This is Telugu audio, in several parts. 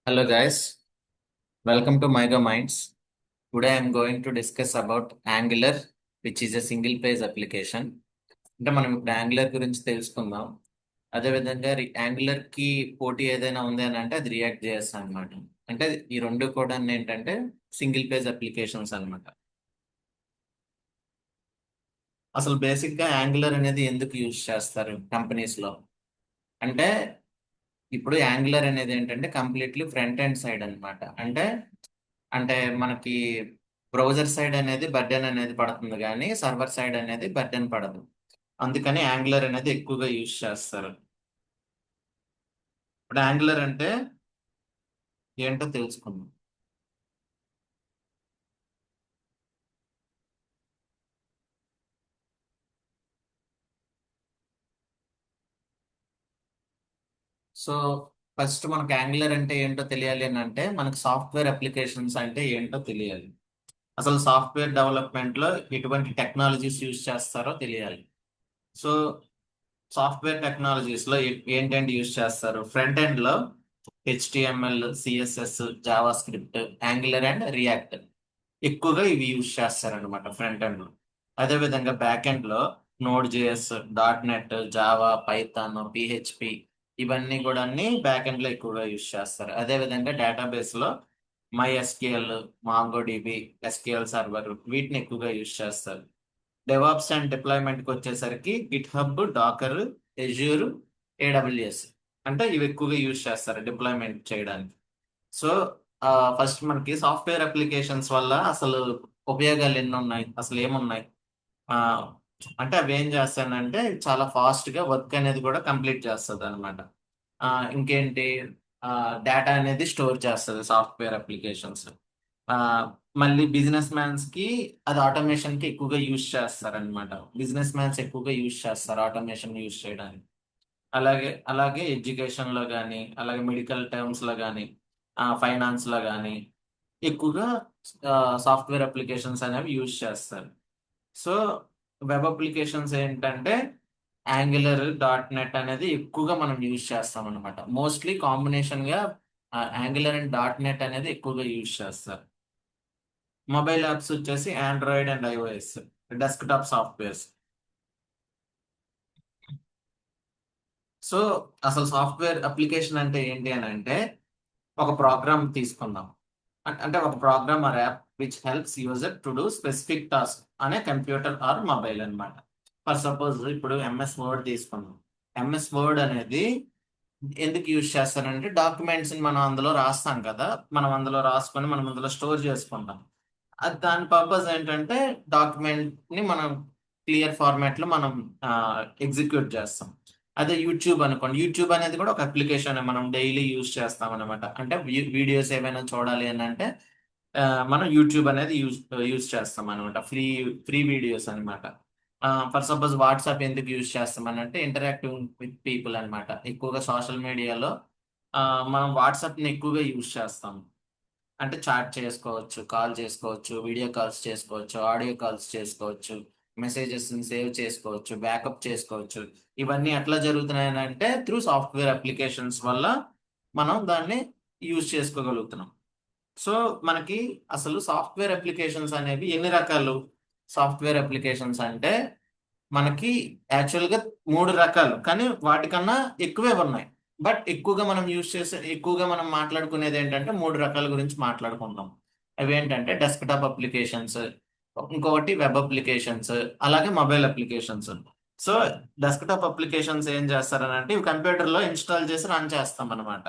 Hello guys, welcome to Myga Minds. Today I am going to discuss about Angular, which is a single page application. అంటే మనం ఇప్పుడు యాంగులర్ గురించి తెలుసుకుందాం. అదేవిధంగా యాంగులర్ కి పోటీ ఏదైనా ఉంది అని అంటే అది రియాక్ట్ చేస్తాం అనమాట. అంటే ఈ రెండు కూడా ఏంటంటే సింగిల్ పేజ్ అప్లికేషన్స్ అన్నమాట. అసలు బేసిక్ గా యాంగులర్ అనేది ఎందుకు యూజ్ చేస్తారు కంపెనీస్ లో అంటే ఇప్పుడు యాంగులర్ అనేది ఏంటంటే కంప్లీట్లీ ఫ్రంట్ ఎండ్ సైడ్ అన్నమాట. అంటే అంటే మనకి బ్రౌజర్ సైడ్ అనేది బర్డెన్ అనేది పడుతుంది కానీ సర్వర్ సైడ్ అనేది బర్డెన్ పడదు. అందుకని యాంగులర్ అనేది ఎక్కువగా యూజ్ చేస్తారు. ఇప్పుడు యాంగులర్ అంటే ఏంటో తెలుసుకుందాం. సో ఫస్ట్ మనకు యాంగులర్ అంటే ఏంటో తెలియాలి అని అంటే మనకు సాఫ్ట్వేర్ అప్లికేషన్స్ అంటే ఏంటో తెలియాలి. అసలు సాఫ్ట్వేర్ డెవలప్మెంట్ లో ఎటువంటి టెక్నాలజీస్ యూజ్ చేస్తారో తెలియాలి. సో సాఫ్ట్వేర్ టెక్నాలజీస్ లో ఏంటంటే యూజ్ చేస్తారు? ఫ్రంట్ ఎండ్ లో HTML, CSS, Java script, angular and react ఎక్కువగా ఇవి యూజ్ చేస్తారనమాట ఫ్రంట్ ఎండ్ లో. అదే విధంగా బ్యాక్ ఎండ్ లో node JS, dot net, Java, Python, PHP ఇవన్నీ కూడా బ్యాక్ ఎండ్ లో ఎక్కువగా యూజ్ చేస్తారు. అదే విధంగా డేటాబేస్ లో my SQL, Mongo DB, SQL server వీటిని ఎక్కువగా యూజ్ చేస్తారు. డెవాప్స్ అండ్ డిప్లాయ్మెంట్ కి వచ్చేసరికి GitHub, Docker, Azure, AWS అంటే ఇవి ఎక్కువగా యూజ్ చేస్తారు డిప్లాయ్మెంట్ చేయడానికి. సో ఫస్ట్ మనకి సాఫ్ట్వేర్ అప్లికేషన్స్ వల్ల అసలు ఉపయోగాలు ఎన్ని ఉన్నాయి, అసలు ఏమున్నాయి? ఆ, అంటే అవి ఏం చేస్తానంటే చాలా ఫాస్ట్ గా వర్క్ అనేది కూడా కంప్లీట్ చేస్తుంది అనమాట. ఇంకేంటి, డేటా అనేది స్టోర్ చేస్తుంది సాఫ్ట్వేర్ అప్లికేషన్స్. ఆ, మళ్ళీ బిజినెస్ మ్యాన్స్ కి అది ఆటోమేషన్ కి ఎక్కువగా యూజ్ చేస్తారనమాట. బిజినెస్ మ్యాన్స్ ఎక్కువగా యూజ్ చేస్తారు ఆటోమేషన్ యూజ్ చేయడానికి. అలాగే అలాగే ఎడ్యుకేషన్ లో కానీ, అలాగే మెడికల్ టర్మ్స్ లో కానీ, ఫైనాన్స్ లో కానీ ఎక్కువగా సాఫ్ట్వేర్ అప్లికేషన్స్ అనేవి యూజ్ చేస్తారు. సో వెబ్ అప్లికేషన్స్ ఏంటంటే యాంగులర్, డాట్ నెట్ అనేది ఎక్కువగా మనం యూజ్ చేస్తాం అనమాట. మోస్ట్లీ కాంబినేషన్ గా యాంగులర్ అండ్ డాట్ నెట్ అనేది ఎక్కువగా యూజ్ చేస్తారు. మొబైల్ యాప్స్ వచ్చేసి Android and iOS, desktop softwares. So అసలు సాఫ్ట్వేర్ అప్లికేషన్ అంటే ఏంటి అని అంటే ఒక ప్రోగ్రామ్ తీసుకుందాం. అంటే ఒక program or app which helps user to do specific task అనే కంప్యూటర్ ఆర్ మొబైల్ అన్నమాట. ఫర్ సపోజ్ ఇప్పుడు ఎంఎస్ వర్డ్ తీసుకుందాం. ఎంఎస్ వర్డ్ అనేది ఎందుకు యూజ్ చేస్తారంటే డాక్యుమెంట్స్ మనం అందులో రాస్తాం కదా, మనం అందులో రాసుకొని మనం అందులో స్టోర్ చేసుకుంటాం. అది దాని పర్పస్ ఏంటంటే డాక్యుమెంట్ ని మనం క్లియర్ ఫార్మాట్ లో మనం ఎగ్జిక్యూట్ చేస్తాం. అదే యూట్యూబ్ అనుకోండి, యూట్యూబ్ అనేది కూడా ఒక అప్లికేషన్ మనం డైలీ యూజ్ చేస్తాం అనమాట. అంటే వీడియోస్ ఏమైనా చూడాలి అని అంటే ఆ, మనం యూట్యూబ్ అనేది యూజ్ చేస్తాం అనమాట. ఫ్రీ ఫ్రీ వీడియోస్ అనమాట. ఫర్ సపోజ్ వాట్సాప్ ఎందుకు యూజ్ చేస్తాం అని అంటే ఇంటరాక్టివ్ విత్ పీపుల్ అనమాట. ఎక్కువగా సోషల్ మీడియాలో మనం వాట్సాప్ ని ఎక్కువగా యూజ్ చేస్తాం. అంటే చాట్ చేసుకోవచ్చు, కాల్ చేసుకోవచ్చు, వీడియో కాల్స్ చేసుకోవచ్చు, ఆడియో కాల్స్ చేసుకోవచ్చు, మెసేజెస్ సేవ్ చేసుకోవచ్చు, బ్యాకప్ చేసుకోవచ్చు. ఇవన్నీ ఎట్లా జరుగుతున్నాయి అంటే త్రూ సాఫ్ట్వేర్ అప్లికేషన్స్ వల్ల మనం దాన్ని యూజ్ చేసుకోగలుగుతున్నాం. సో మనకి అసలు సాఫ్ట్వేర్ అప్లికేషన్స్ అనేవి ఎన్ని రకాలు? సాఫ్ట్వేర్ అప్లికేషన్స్ అంటే మనకి యాక్చువల్గా మూడు రకాలు, కానీ వాటికన్నా ఎక్కువే ఉన్నాయి. బట్ ఎక్కువగా మనం మాట్లాడుకునేది ఏంటంటే మూడు రకాల గురించి మాట్లాడుకుంటాం. అవి ఏంటంటే డెస్క్టాప్ అప్లికేషన్స్, ఇంకొకటి వెబ్ అప్లికేషన్స్, అలాగే mobile applications. So desktop applications ఏం చేస్తారని అంటే ఇవి కంప్యూటర్లో ఇన్స్టాల్ చేసి రన్ చేస్తాం అనమాట.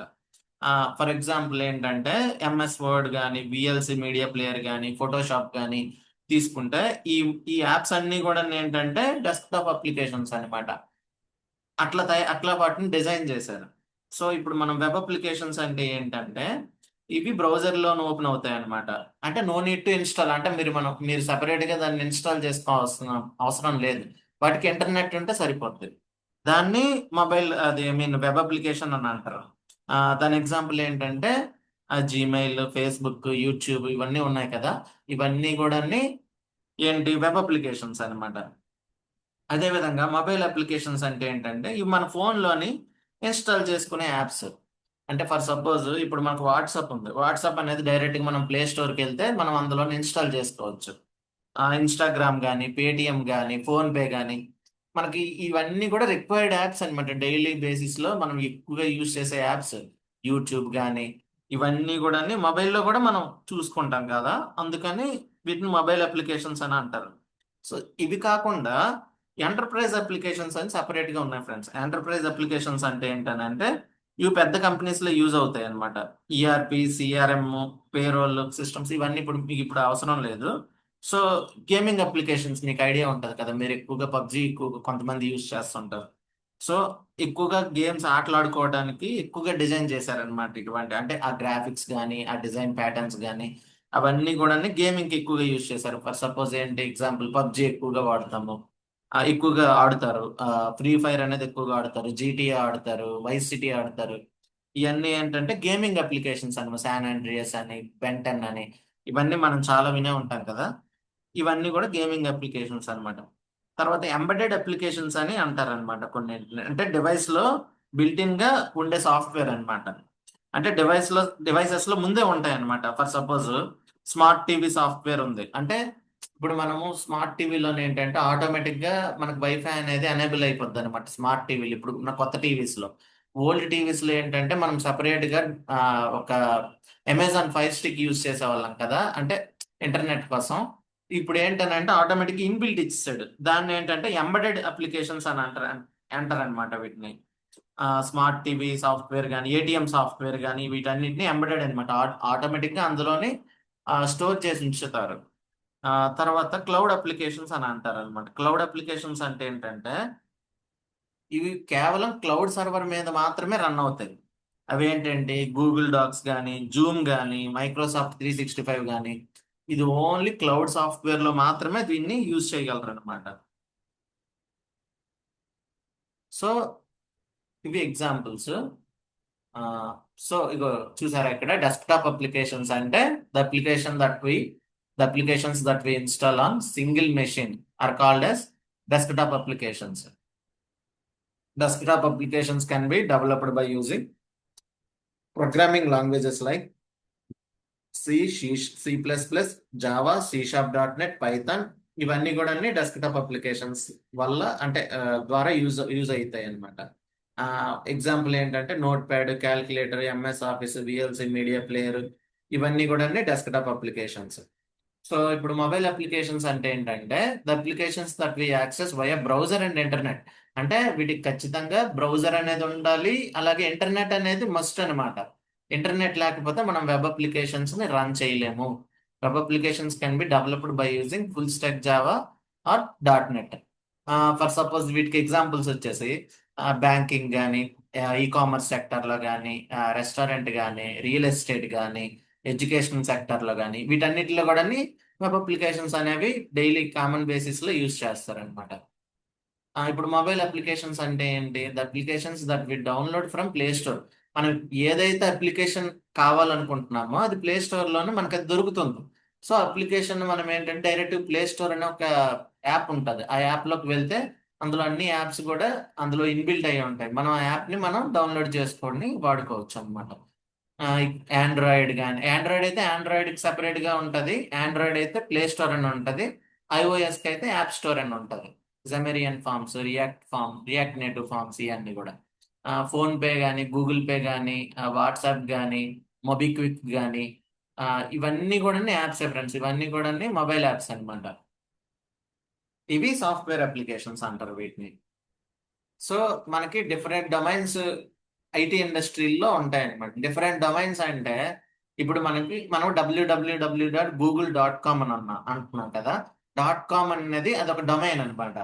ఫర్ ఎగ్జాంపుల్ ఏంటంటే ఎంఎస్ వర్డ్ కానీ, విఎల్సి మీడియా ప్లేయర్ కానీ, ఫోటోషాప్ కానీ తీసుకుంటే ఈ ఈ యాప్స్ అన్ని కూడా ఏంటంటే డెస్క్టాప్ అప్లికేషన్స్ అన్నమాట. అట్లా వాటిని డిజైన్ చేశారు. సో ఇప్పుడు మనం వెబ్ అప్లికేషన్స్ అంటే ఏంటంటే ఇవి బ్రౌజర్ లోనే ఓపెన్ అవుతాయి అనమాట. అంటే నో నీడ్ టు ఇన్స్టాల్, అంటే మీరు సెపరేట్ గా దాన్ని ఇన్స్టాల్ చేసుకోవాల్సిన అవసరం లేదు. వాటికి ఇంటర్నెట్ ఉంటే సరిపోతుంది. దాన్ని మొబైల్ అది ఐ మీన్ వెబ్ అప్లికేషన్ అని అంటారు. దాని ఎగ్జాంపుల్ ఏంటంటే జీమెయిల్, ఫేస్బుక్, యూట్యూబ్ ఇవన్నీ ఉన్నాయి కదా, ఇవన్నీ కూడా ఏంటి వెబ్ అప్లికేషన్స్ అన్నమాట. అదే విధంగా మొబైల్ అప్లికేషన్స్ అంటే ఏంటంటే ఇవి మన ఫోన్లోని ఇన్స్టాల్ చేసుకునే యాప్స్. అంటే ఫర్ సపోజ్ ఇప్పుడు మనకు వాట్సాప్ ఉంది. వాట్సాప్ అనేది డైరెక్ట్గా మనం ప్లే స్టోర్కి వెళ్తే మనం అందులో ఇన్స్టాల్ చేసుకోవచ్చు. ఇన్స్టాగ్రామ్ కానీ, పేటిఎం కానీ, ఫోన్పే కానీ, మనకి ఇవన్నీ కూడా రిక్వైర్డ్ యాప్స్ అనమాట. డైలీ బేసిస్లో మనం ఎక్కువగా యూజ్ చేసే యాప్స్. యూట్యూబ్ కానీ, ఇవన్నీ కూడా మొబైల్లో కూడా మనం చూసుకుంటాం కదా, అందుకని వీటిని మొబైల్ అప్లికేషన్స్ అని అంటారు. సో ఇవి కాకుండా ఎంటర్ప్రైజ్ అప్లికేషన్స్ అని సపరేట్గా ఉన్నాయి ఫ్రెండ్స్. ఎంటర్ప్రైజ్ అప్లికేషన్స్ అంటే ఏంటనంటే ఇవి పెద్ద కంపెనీస్లో యూజ్ అవుతాయి అనమాట. ఈఆర్పి, సిఆర్ఎం, పేరోల్ సిస్టమ్స్ ఇవన్నీ ఇప్పుడు మీకు ఇప్పుడు అవసరం లేదు. సో గేమింగ్ అప్లికేషన్స్ మీకు ఐడియా ఉంటుంది కదా, మీరు ఎక్కువగా పబ్జి ఎక్కువగా కొంతమంది యూజ్ చేస్తుంటారు. సో ఎక్కువగా గేమ్స్ ఆటలాడుకోవడానికి ఎక్కువగా డిజైన్ చేశారనమాట. ఇటువంటి అంటే ఆ గ్రాఫిక్స్ కానీ, ఆ డిజైన్ ప్యాటర్న్స్ కానీ, అవన్నీ కూడా గేమింగ్కి ఎక్కువగా యూజ్ చేశారు. ఫర్ సపోజ్ ఏంటి ఎగ్జాంపుల్, పబ్జి ఎక్కువగా వాడతాము, ఎక్కువగా ఆడుతారు. ఫ్రీ ఫైర్ అనేది ఎక్కువగా ఆడతారు, జీటీఏ ఆడతారు, వైస్ సిటీ ఆడతారు. ఇవన్నీ ఏంటంటే గేమింగ్ అప్లికేషన్స్ అనమాట. శాన్ ఆండ్రియాస్ అని, బెంటన్ అని, ఇవన్నీ మనం చాలా వినే ఉంటాం కదా. ఇవన్నీ కూడా గేమింగ్ అప్లికేషన్స్ అన్నమాట. తర్వాత ఎంబెడెడ్ అప్లికేషన్స్ అని అంటారనమాట. కొన్ని అంటే డివైస్ లో బిల్ట్ ఇన్ గా ఉండే సాఫ్ట్వేర్ అన్నమాట. అంటే డివైసెస్ లో ముందే ఉంటాయి అనమాట. For suppose smart TV software ఉంది అంటే, ఇప్పుడు మనము స్మార్ట్ టీవీలో ఏంటంటే ఆటోమేటిక్ గా మనకు వైఫై అనేది ఎనేబుల్ అయిపోద్ది అనమాట. స్మార్ట్ టీవీలు ఇప్పుడు ఉన్న కొత్త టీవీస్ లో. ఓల్డ్ టీవీస్ లో ఏంటంటే మనం సపరేట్ గా ఒక అమెజాన్ ఫైర్ స్టిక్ యూజ్ చేసేవాళ్ళం కదా, అంటే ఇంటర్నెట్ కోసం. ఇప్పుడు ఏంటనంటే ఆటోమేటిక్ ఇన్బిల్ట్ ఇచ్చాడు. దాన్ని ఏంటంటే ఎంబెడెడ్ అప్లికేషన్స్ అని అంటారు అనమాట వీటిని. స్మార్ట్ టీవీ సాఫ్ట్వేర్ కానీ, ఏటీఎం సాఫ్ట్వేర్ కానీ, వీటన్నిటిని ఎంబెడెడ్ అనమాట. ఆటోమేటిక్ గా అందులోనే స్టోర్ చేసి ఉంచుతారు. ఆ, తర్వాత క్లౌడ్ అప్లికేషన్స్ అని అంటారు అనమాట. క్లౌడ్ అప్లికేషన్స్ అంటే ఏంటంటే ఇవి కేవలం క్లౌడ్ సర్వర్ మీద మాత్రమే రన్ అవుతాయి. అవి ఏంటంటే గూగుల్ డాక్స్ కానీ, జూమ్ కానీ, మైక్రోసాఫ్ట్ 365 కానీ, ఇది ఓన్లీ క్లౌడ్ సాఫ్ట్వేర్ లో మాత్రమే దీన్ని యూజ్ చేయగలరు అనమాట. సో ఇవి ఎగ్జాంపుల్స్. సో ఇగో చూసారా, ఇక్కడ డెస్క్టాప్ అప్లికేషన్స్ అంటే the application that we the applications that we install on single machine are called as desktop applications. Desktop applications can be developed by using programming languages like C++, Java, C#.NET, Python. ఇవన్నీ కూడా డెస్క్టాప్ అప్లికేషన్స్ వల్ల అంటే ద్వారా యూజ్ అవుతాయి అనమాట. ఎగ్జాంపుల్ ఏంటంటే notepad, calculator, MS Office, VLC, media player, ఇవన్నీ కూడా డెస్క్టాప్ అప్లికేషన్స్. సో ఇప్పుడు మొబైల్ అప్లికేషన్స్ అంటే ఏంటంటే the applications that we access via browser and internet. అంటే వీటికి ఖచ్చితంగా బ్రౌజర్ అనేది ఉండాలి, అలాగే ఇంటర్నెట్ అనేది మస్ట్ అనమాట. ఇంటర్నెట్ లేకపోతే మనం వెబ్ అప్లికేషన్స్ ని రన్ చేయలేము. Web applications can be developed by using full stack Java or .NET. For suppose వీటికి ఎగ్జాంపుల్స్ వచ్చేసి బ్యాంకింగ్ కానీ, ఈ కామర్స్ సెక్టర్లో కానీ, రెస్టారెంట్ కానీ, రియల్ ఎస్టేట్ కానీ, ఎడ్యుకేషన్ సెక్టర్లో కానీ, వీటన్నిటిలో కూడా వెబ్ అప్లికేషన్స్ అనేవి డైలీ కామన్ బేసిస్లో యూజ్ చేస్తారనమాట. ఇప్పుడు మొబైల్ అప్లికేషన్స్ అంటే ఏంటి? The applications that we download from Play Store. మనం ఏదైతే అప్లికేషన్ కావాలనుకుంటున్నామో అది ప్లే స్టోర్లోనే మనకి అది దొరుకుతుంది. సో అప్లికేషన్ మనం ఏంటంటే డైరెక్ట్ ప్లే స్టోర్ అనే ఒక యాప్ ఉంటుంది. ఆ యాప్లోకి వెళ్తే అందులో అన్ని యాప్స్ కూడా అందులో ఇన్బిల్ట్ అయ్యి ఉంటాయి. మనం ఆ యాప్ని మనం డౌన్లోడ్ చేసుకొని వాడుకోవచ్చు అనమాట. ఆండ్రాయిడ్ అయితే ఆండ్రాయిడ్కి సపరేట్గా ఉంటుంది. ఆండ్రాయిడ్ అయితే ప్లే స్టోర్ అని ఉంటుంది. ఐఓఎస్కి అయితే యాప్ స్టోర్ అని ఉంటుంది. జెమెరియన్ ఫార్మ్స్, రియాక్ట్ నేటివ్ ఫార్మ్స్, ఇవన్నీ కూడా. ఫోన్ పే కానీ, గూగుల్ పే కానీ, వాట్సాప్ కానీ, మొబిక్విక్ కానీ, ఇవన్నీ కూడా యాప్స్ ఫ్రెండ్స్. ఇవన్నీ కూడా మొబైల్ యాప్స్ అన్నమాట. ఇవి సాఫ్ట్వేర్ అప్లికేషన్స్ అంటారు వీటిని. సో మనకి డిఫరెంట్ డొమైన్స్ ఐటీ ఇండస్ట్రీలో ఉంటాయన్నమాట. డిఫరెంట్ డొమైన్స్ అంటే ఇప్పుడు మనం www.google.com అని అంటున్నాం కదా. .com అనేది అదొక డొమైన్ అనమాట.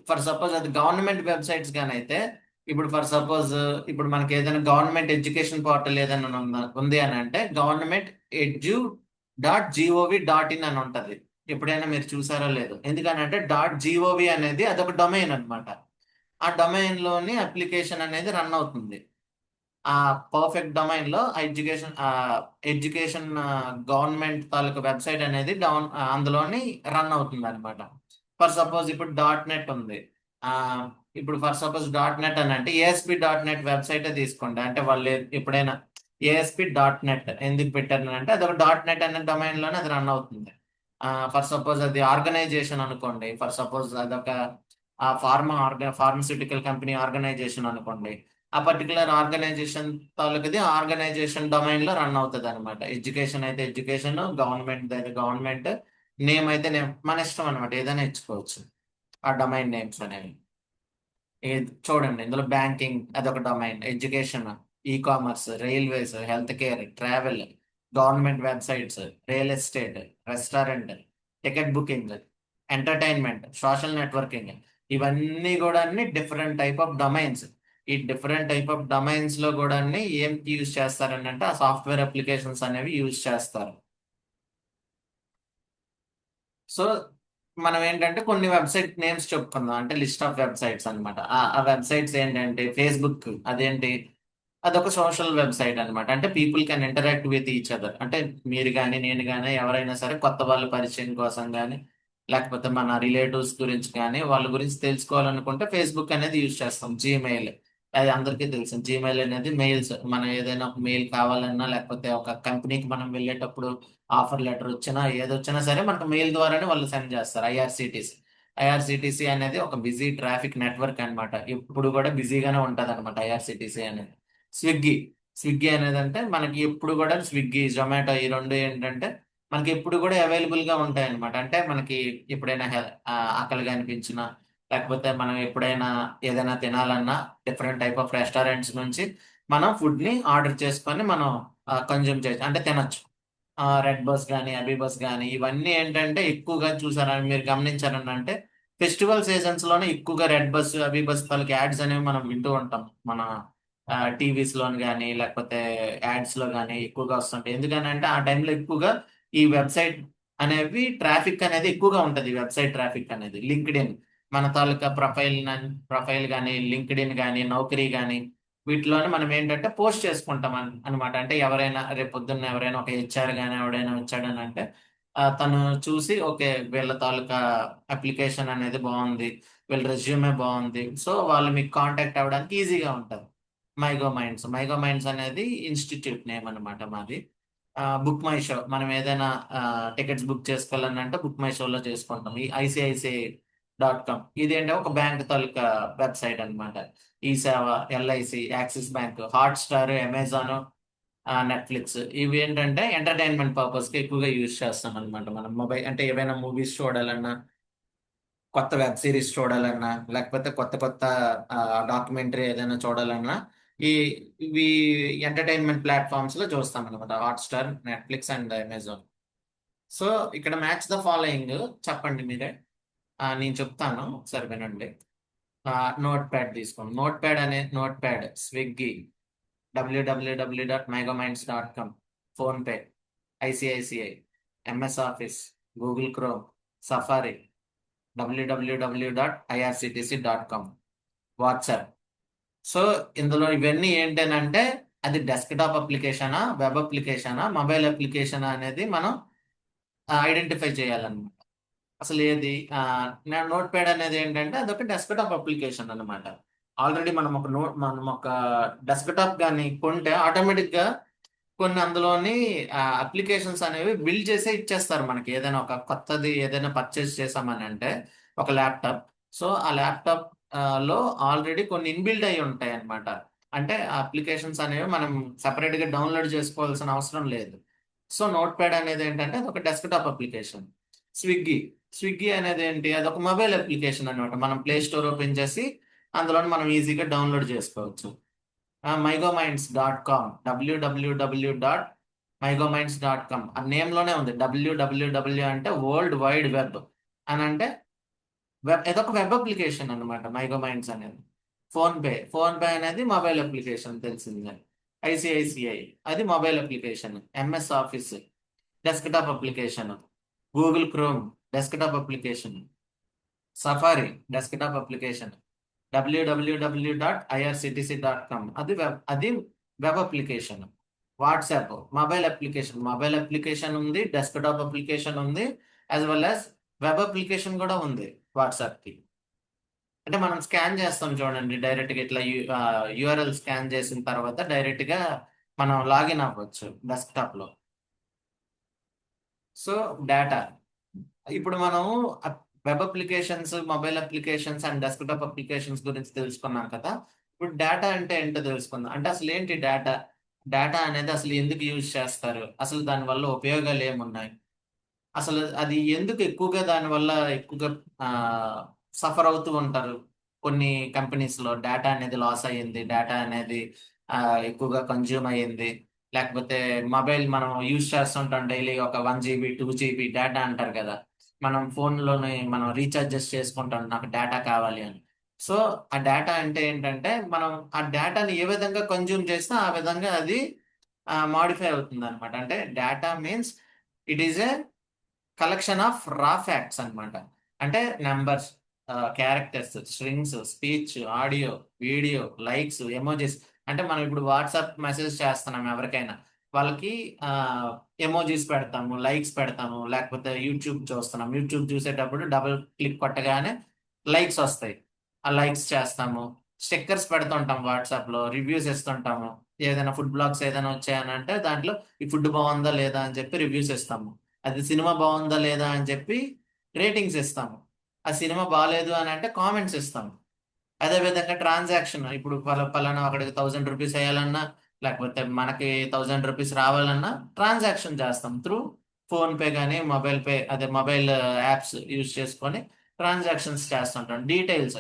ఫర్ సపోజ్ అది గవర్నమెంట్ వెబ్సైట్స్ కానీ అయితే, ఇప్పుడు ఫర్ సపోజ్ ఇప్పుడు మనకి ఏదైనా గవర్నమెంట్ ఎడ్యుకేషన్ పోర్టల్ ఏదైనా ఉంది అని అంటే governementedu.gov.in అని ఉంటుంది. ఎప్పుడైనా మీరు చూసారో లేదు, ఎందుకనంటే .gov అనేది అదొక డొమైన్ అనమాట. ఆ డొమైన్ లోని అప్లికేషన్ అనేది రన్ అవుతుంది. ఆ పర్ఫెక్ట్ డొమైన్ లో ఎడ్యుకేషన్ గవర్నమెంట్ తాలూకు వెబ్సైట్ అనేది అందులోని రన్ అవుతుంది అనమాట. ఫర్ సపోజ్ ఇప్పుడు .NET ఉంది. ఇప్పుడు ఫర్ సపోజ్ డాట్ నెట్ అని అంటే ఏఎస్పి డాట్ నెట్ వెబ్సైట్ తీసుకోండి. అంటే వాళ్ళు ఎప్పుడైనా ఏఎస్పి డాట్ నెట్ ఎందుకు పెట్టారు అంటే అది ఒక డాట్ నెట్ అనే డొమైన్ లోనే అది రన్ అవుతుంది. ఫర్ సపోజ్ అది ఆర్గనైజేషన్ అనుకోండి. ఫర్ సపోజ్ అదొక ఫార్మస్యూటికల్ కంపెనీ ఆర్గనైజేషన్ అనుకోండి. ఆ పర్టికులర్ ఆర్గనైజేషన్ తాలూకుది ఆర్గనైజేషన్ డొమైన్ లో రన్ అవుతుంది అనమాట. ఎడ్యుకేషన్ అయితే ఎడ్యుకేషన్, గవర్నమెంట్ అయితే గవర్నమెంట్, నేమ్ అయితే నేమ్, మన ఇష్టం అనమాట, ఏదైనా ఇచ్చుకోవచ్చు ఆ డొమైన్ నేమ్స్ అనేవి. చూడండి ఇందులో బ్యాంకింగ్ అదొక domain, education, e commerce, railways, health care, travel, government websites, real estate, restaurant, ticket booking, entertainment, social networking, ఇవన్నీ కూడా డిఫరెంట్ టైప్ ఆఫ్ డొమైన్స్. ఈ డిఫరెంట్ టైప్ ఆఫ్ డొమైన్స్ లో కూడా ఏం యూజ్ చేస్తారని అంటే ఆ సాఫ్ట్వేర్ అప్లికేషన్స్ అనేవి యూజ్ చేస్తారు. సో మనం ఏంటంటే కొన్ని వెబ్సైట్ నేమ్స్ చెప్పుకుందాం, అంటే లిస్ట్ ఆఫ్ వెబ్సైట్స్ అనమాట. ఆ వెబ్సైట్స్ ఏంటంటే ఫేస్బుక్, అదేంటి, అదొక సోషల్ వెబ్సైట్ అనమాట. అంటే people can interact with each other. అంటే మీరు కానీ నేను కానీ ఎవరైనా సరే కొత్త వాళ్ళ పరిచయం కోసం కానీ, లేకపోతే మన రిలేటివ్స్ గురించి కానీ వాళ్ళ గురించి తెలుసుకోవాలనుకుంటే ఫేస్బుక్ అనేది యూజ్ చేస్తాం. జీమెయిల్, అది అందరికీ తెలుసు. జీమెయిల్ అనేది మెయిల్స్, మనం ఏదైనా ఒక మెయిల్ కావాలన్నా లేకపోతే ఒక కంపెనీకి మనం వెళ్ళేటప్పుడు ఆఫర్ లెటర్ వచ్చినా ఏదొచ్చినా సరే మనకు మెయిల్ ద్వారానే వాళ్ళు సెండ్ చేస్తారు. ఐఆర్సిటిసి అనేది ఒక బిజీ ట్రాఫిక్ నెట్వర్క్ అన్నమాట. ఎప్పుడు కూడా బిజీగానే ఉంటది అనమాట ఐఆర్సిటిసి అనేది. స్విగ్గీ స్విగ్గీ అనేది అంటే మనకి ఎప్పుడు కూడా స్విగ్గీ, జొమాటో ఈ రెండు ఏంటంటే మనకి ఎప్పుడు కూడా అవైలబుల్ గా ఉంటాయి అనమాట. అంటే మనకి ఎప్పుడైనా ఆకలిగా అనిపించినా లేకపోతే మనం ఎప్పుడైనా ఏదైనా తినాలన్నా డిఫరెంట్ టైప్ ఆఫ్ రెస్టారెంట్స్ నుంచి మనం ఫుడ్ ని ఆర్డర్ చేసుకొని మనం కన్జ్యూమ్ చేయొచ్చు, అంటే తినొచ్చు. రెడ్ బస్ కానీ అబీ బస్ కానీ ఇవన్నీ ఏంటంటే ఎక్కువగా చూసారని మీరు గమనించారని అంటే ఫెస్టివల్ సీజన్స్ లోనే ఎక్కువగా రెడ్ బస్ అబీ బస్ తాలూకు యాడ్స్ అనేవి మనం వింటూ ఉంటాం. మన టీవీస్ లోని కానీ లేకపోతే యాడ్స్ లో కానీ ఎక్కువగా వస్తుంటాయి. ఎందుకని అంటే ఆ టైంలో ఎక్కువగా ఈ వెబ్సైట్ అనేవి ట్రాఫిక్ అనేది ఎక్కువగా ఉంటది. వెబ్సైట్ ట్రాఫిక్ అనేది లింక్డ్ ఇన్, మన తాలూకా ప్రొఫైల్ కానీ లింక్డ్ ఇన్ కానీ నౌకరీ కానీ వీటిలోనే మనం ఏంటంటే పోస్ట్ చేసుకుంటాం అనమాట. అంటే ఎవరైనా రేపు పొద్దున్న ఎవరైనా ఒక హెచ్ఆర్ కానీ ఎవడైనా వచ్చాడని అంటే తను చూసి ఓకే వీళ్ళ తాలూకా అప్లికేషన్ అనేది బాగుంది, వీళ్ళ రెజ్యూమే బాగుంది, సో వాళ్ళు మీకు కాంటాక్ట్ అవ్వడానికి ఈజీగా ఉంటుంది. మైగో మైండ్స్ అనేది ఇన్స్టిట్యూట్ నేమ్ అనమాట మాది. బుక్ మై షో, మనం ఏదైనా టికెట్స్ బుక్ చేసుకోవాలని అంటే బుక్ మై షోలో చేసుకుంటాం. ఈ ICICI.com ఇది ఏంటంటే ఒక బ్యాంక్ తాలూకా వెబ్సైట్ అనమాట. ఈ సేవ, LIC, axis bank, hot star, Amazon, Netflix ఇవి ఏంటంటే ఎంటర్టైన్మెంట్ పర్పస్ కి ఎక్కువగా యూజ్ చేస్తాం అనమాట. మనం మొబైల్ అంటే ఏవైనా మూవీస్ చూడాలన్నా, కొత్త వెబ్ సిరీస్ చూడాలన్నా, లేకపోతే కొత్త కొత్త డాక్యుమెంటరీ ఏదైనా చూడాలన్నా ఈ ఇవి ఎంటర్టైన్మెంట్ ప్లాట్ఫామ్స్ లో చూస్తాం అనమాట. Hotstar, Netflix and Amazon. So ఇక్కడ మ్యాచ్ ద ఫాలోయింగ్ చెప్పండి మీరే. నేను చెప్తాను ఒకసారి వినండి. నోట్ ప్యాడ్ తీసుకోండి. Note pad Swiggy, www.megaminds.com, PhonePe, ICICI, MS office, Google chrome, safari, www.irctc.com, WhatsApp. So ఇందులో ఇవన్నీ ఏంటంటే అది డెస్క్టాప్ అప్లికేషనా, వెబ్ అప్లికేషనా, మొబైల్ అప్లికేషనా అనేది మనం ఐడెంటిఫై చేయాలన్నమాట. అసలు ఏది నోట్ ప్యాడ్ అనేది ఏంటంటే అదొక డెస్క్టాప్ అప్లికేషన్ అన్నమాట. ఆల్రెడీ మనం ఒక డెస్క్టాప్ కానీ కొంటే ఆటోమేటిక్ గా కొన్ని అందులోని అప్లికేషన్స్ అనేవి బిల్డ్ చేసే ఇచ్చేస్తారు మనకి. ఏదైనా ఒక కొత్తది ఏదైనా పర్చేస్ చేసామని అంటే ఒక ల్యాప్టాప్, సో ఆ ల్యాప్టాప్ లో ఆల్రెడీ కొన్ని ఇన్బిల్డ్ అయి ఉంటాయి అన్నమాట. అంటే ఆ అప్లికేషన్స్ అనేవి మనం సపరేట్ గా డౌన్లోడ్ చేసుకోవాల్సిన అవసరం లేదు. సో నోట్ ప్యాడ్ అనేది ఏంటంటే అది ఒక డెస్క్టాప్ అప్లికేషన్. స్విగ్గీ స్విగ్గీ అనేది ఏంటి, అది ఒక మొబైల్ అప్లికేషన్ అనమాట. మనం ప్లే స్టోర్ ఓపెన్ చేసి అందులో మనం ఈజీగా డౌన్లోడ్ చేసుకోవచ్చు. mygominds.com, www.mygominds.com ఆ నేమ్ లోనే ఉంది. www అంటే వరల్డ్ వైడ్ వెబ్ అని అంటే ఇదొక వెబ్ అప్లికేషన్ అనమాట మైగో మైండ్స్ అనేది. ఫోన్ పే అనేది మొబైల్ అప్లికేషన్ తెలిసిందే. ఐసిఐసిఐ అది mobile application. MS office desktop application. Google chrome desktop application. Safari desktop application. www.irctc.com అది web application. WhatsApp mobile application ఉంది, డెస్క్టాప్ అప్లికేషన్ ఉంది, as well as web application కూడా ఉంది వాట్సాప్ కి. అంటే మనం స్కాన్ చేస్తాం చూడండి, డైరెక్ట్ గా ఇట్లా యూఆర్ఎల్ స్కాన్ చేసిన తర్వాత డైరెక్ట్ గా మనం లాగిన్ అవ్వచ్చు డెస్క్టాప్ లో. సో డేటా, ఇప్పుడు మనం web applications, mobile applications and desktop applications గురించి తెలుసుకున్నాం కదా. ఇప్పుడు డేటా అంటే ఏంటో తెలుసుకుందాం. అంటే అసలు ఏంటి డేటా? డేటా అనేది అసలు ఎందుకు యూజ్ చేస్తారు, అసలు దాని వల్ల ఉపయోగాలు ఏమున్నాయి, అసలు అది ఎందుకు ఎక్కువగా దానివల్ల ఎక్కువగా సఫర్ అవుతూ ఉంటారు. కొన్ని కంపెనీస్ లో డేటా అనేది లాస్ అయ్యింది, డేటా అనేది ఆ, ఎక్కువగా కన్జ్యూమ్ అయ్యింది. లేకపోతే మొబైల్ మనం యూజ్ చేస్తుంటాం డైలీ, ఒక 1 GB 2 GB డేటా అంటారు కదా. మనం ఫోన్లోనే మనం రీఛార్జెస్ చేసుకుంటాం, నాకు డేటా కావాలి అని. సో ఆ డేటా అంటే ఏంటంటే, మనం ఆ డేటాని ఏ విధంగా కన్జ్యూమ్ చేస్తే ఆ విధంగా అది మాడిఫై అవుతుంది అనమాట. అంటే data means it is a collection of రా ఫ్యాక్ట్స్ అన్నమాట. అంటే numbers, characters, strings, speech, audio, video, likes, emojis. అంటే మనం ఇప్పుడు వాట్సాప్ మెసేజ్ చేస్తున్నాం ఎవరికైనా, వాళ్ళకి ఎమోజీస్ పెడతాము, లైక్స్ పెడతాము. లేకపోతే యూట్యూబ్ చూస్తున్నాం, యూట్యూబ్ చూసేటప్పుడు డబుల్ క్లిక్ కొట్టగానే లైక్స్ వస్తాయి, ఆ లైక్స్ చేస్తాము. స్టిక్కర్స్ పెడుతుంటాం వాట్సాప్ లో, రివ్యూస్ ఇస్తుంటాము. ఏదైనా ఫుడ్ బ్లాగ్స్ ఏదైనా వచ్చాయని అంటే దాంట్లో ఈ ఫుడ్ బాగుందా లేదా అని చెప్పి రివ్యూస్ ఇస్తాము. అది సినిమా బాగుందా లేదా అని చెప్పి రేటింగ్స్ ఇస్తాము. ఆ సినిమా బాగాలేదు అని అంటే కామెంట్స్ ఇస్తాము. అదే విధంగా ట్రాన్సాక్షన్, ఇప్పుడు పలానా అక్కడికి 1000 రూపీస్ వేయాలన్నా, లేకపోతే మనకి 1000 రూపీస్ రావాలన్నా ట్రాన్సాక్షన్ చేస్తాం త్రూ ఫోన్ పే కానీ మొబైల్ పే, అదే మొబైల్ యాప్స్ యూజ్ చేసుకొని ట్రాన్సాక్షన్స్ చేస్తుంటాం. డీటెయిల్స్,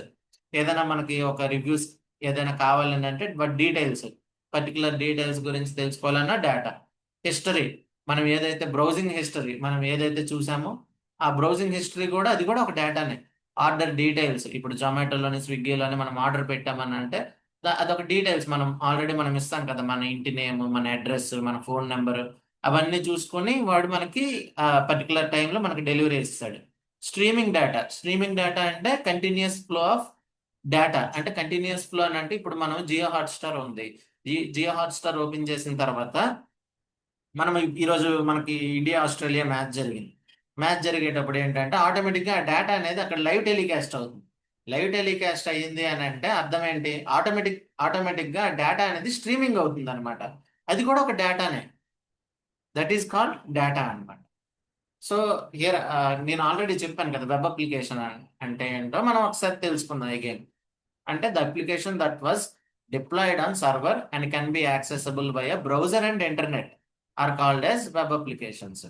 ఏదైనా మనకి ఒక రివ్యూస్ ఏదైనా కావాలని అంటే బట్ డీటెయిల్స్, పర్టికులర్ డీటెయిల్స్ గురించి తెలుసుకోవాలన్నా డేటా. హిస్టరీ, మనం ఏదైతే బ్రౌజింగ్ హిస్టరీ మనం ఏదైతే చూసామో ఆ బ్రౌజింగ్ హిస్టరీ కూడా, అది కూడా ఒక డేటానే. ఆర్డర్ డీటెయిల్స్, ఇప్పుడు జొమాటోలోని స్విగ్గీలోని మనం ఆర్డర్ పెట్టామని అంటే అదొక డీటెయిల్స్, మనం ఇస్తాం కదా, మన ఇంటి నేమ్, మన అడ్రస్, మన ఫోన్ నెంబర్, అవన్నీ చూసుకొని వాడు మనకి పర్టికులర్ టైంలో మనకి డెలివరీ ఇస్తాడు. స్ట్రీమింగ్ డేటా అంటే కంటిన్యూస్ ఫ్లో ఆఫ్ డేటా. అంటే కంటిన్యూస్ ఫ్లో అని అంటే, ఇప్పుడు మనం జియో హాట్స్టార్ ఉంది, జియో హాట్స్టార్ ఓపెన్ చేసిన తర్వాత మనం ఈరోజు మనకి ఇండియా ఆస్ట్రేలియా మ్యాచ్ జరిగింది. మ్యాచ్ జరిగేటప్పుడు ఏంటంటే ఆటోమేటిక్గా ఆ డేటా అనేది అక్కడ లైవ్ టెలికాస్ట్ అవుతుంది. లైవ్ టెలికాస్ట్ అయ్యింది అని అంటే అర్థం ఏంటి, ఆటోమేటిక్గా డేటా అనేది స్ట్రీమింగ్ అవుతుంది అనమాట. అది కూడా ఒక డేటానే, దట్ ఈస్ కాల్డ్ డేటా అన్నమాట. సో హియర్ నేను ఆల్రెడీ చెప్పాను కదా, వెబ్ అప్లికేషన్ అంటే ఏంటో మనం ఒకసారి తెలుసుకుందాం అగైన్. అంటే the application that was deployed on server and can be accessible by a browser and internet are called as web applications.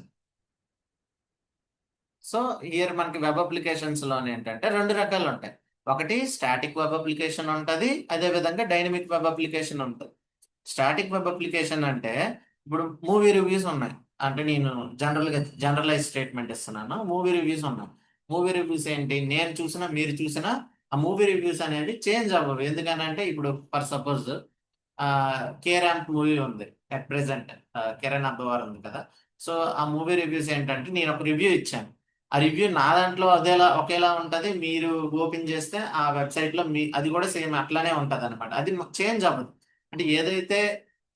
So here మనకి వెబ్ అప్లికేషన్స్ లోనే ఏంటంటే రెండు రకాలు ఉంటాయి. ఒకటి స్టాటిక్ వెబ్ అప్లికేషన్ ఉంటుంది, అదే విధంగా డైనమిక్ వెబ్ అప్లికేషన్ ఉంటుంది. స్టాటిక్ వెబ్ అప్లికేషన్ అంటే, ఇప్పుడు మూవీ రివ్యూస్ ఉన్నాయి. అంటే నేను జనరలైజ్ స్టేట్మెంట్ ఇస్తున్నాను. మూవీ రివ్యూస్ ఉన్నాయి. మూవీ రివ్యూస్ ఏంటి, నేను చూసినా మీరు చూసినా ఆ మూవీ రివ్యూస్ అనేవి చేంజ్ అవ్వవు. ఎందుకనంటే ఇప్పుడు for suppose K ramp movie ఉంది అట్ ప్రెసెంట్, కిరణ్ అబ్బవర్ ఉంది కదా. సో ఆ మూవీ రివ్యూస్ ఏంటంటే, నేను ఒక రివ్యూ ఇచ్చాను. ఆ రివ్యూ నా దాంట్లో అదేలా ఒకేలా ఉంటది, మీరు ఓపెన్ చేస్తే ఆ వెబ్సైట్ లో అది కూడా సేమ్ అట్లానే ఉంటది అనమాట. అది చేంజ్ అవ్వదు. అంటే ఏదైతే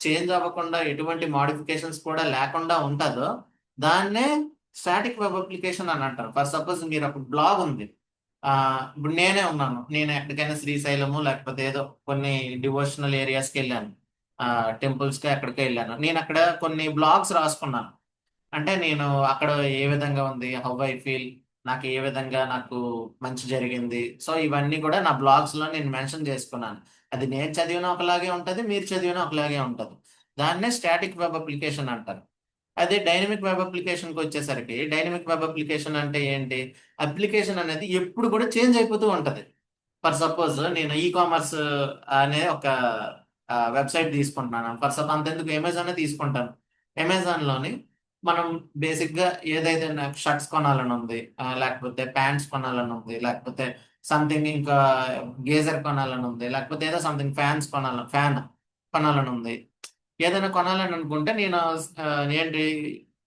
చేంజ్ అవ్వకుండా ఎటువంటి మోడిఫికేషన్స్ కూడా లేకుండా ఉంటుందో దాన్నే స్టాటిక్ వెబ్ అప్లికేషన్ అని అంటారు. ఫర్ సపోజ్ మీరు ఒక బ్లాగ్ ఉంది, ఆ ఇప్పుడు నేనే ఉన్నాను, నేను ఎక్కడికైనా శ్రీశైలము లేకపోతే ఏదో కొన్ని డివోషనల్ ఏరియాస్కి వెళ్ళాను, టెంపుల్స్కి ఎక్కడికి వెళ్ళాను, నేను అక్కడ కొన్ని బ్లాగ్స్ రాసుకున్నాను. అంటే నేను అక్కడ ఏ విధంగా ఉంది, హౌ ఐ ఫీల్, నాకు ఏ విధంగా నాకు మంచి జరిగింది. సో ఇవన్నీ కూడా నా బ్లాగ్స్ లో నేను మెన్షన్ చేసుకున్నాను. అది నేను చదివిన ఒకలాగే ఉంటది, మీరు చదివిన ఒకలాగే ఉంటది. దాన్నే స్టాటిక్ వెబ్ అప్లికేషన్ అంటారు. అదే డైనమిక్ వెబ్ అప్లికేషన్కి వచ్చేసరికి, డైనమిక్ వెబ్ అప్లికేషన్ అంటే ఏంటి, అప్లికేషన్ అనేది ఎప్పుడు కూడా చేంజ్ అయిపోతూ ఉంటది. ఫర్ సపోజ్ నేను ఈ కామర్స్ అనే ఒక వెబ్సైట్ తీసుకుంటున్నాను. ఫర్ సపోజ్ అంతెందుకు అమెజాన్ తీసుకుంటాను. అమెజాన్ లోని మనం బేసిక్ గా ఏదైతే నాకు షర్ట్స్ కొనాలని ఉంది, లేకపోతే ప్యాంట్స్ కొనాలని ఉంది, లేకపోతే సంథింగ్ ఇంకా గేజర్ కొనాలని ఉంది, లేకపోతే ఏదో సంథింగ్ ఫ్యాన్ కొనాలని ఉంది. ఏదైనా కొనాలని అనుకుంటే నేను ఏంటి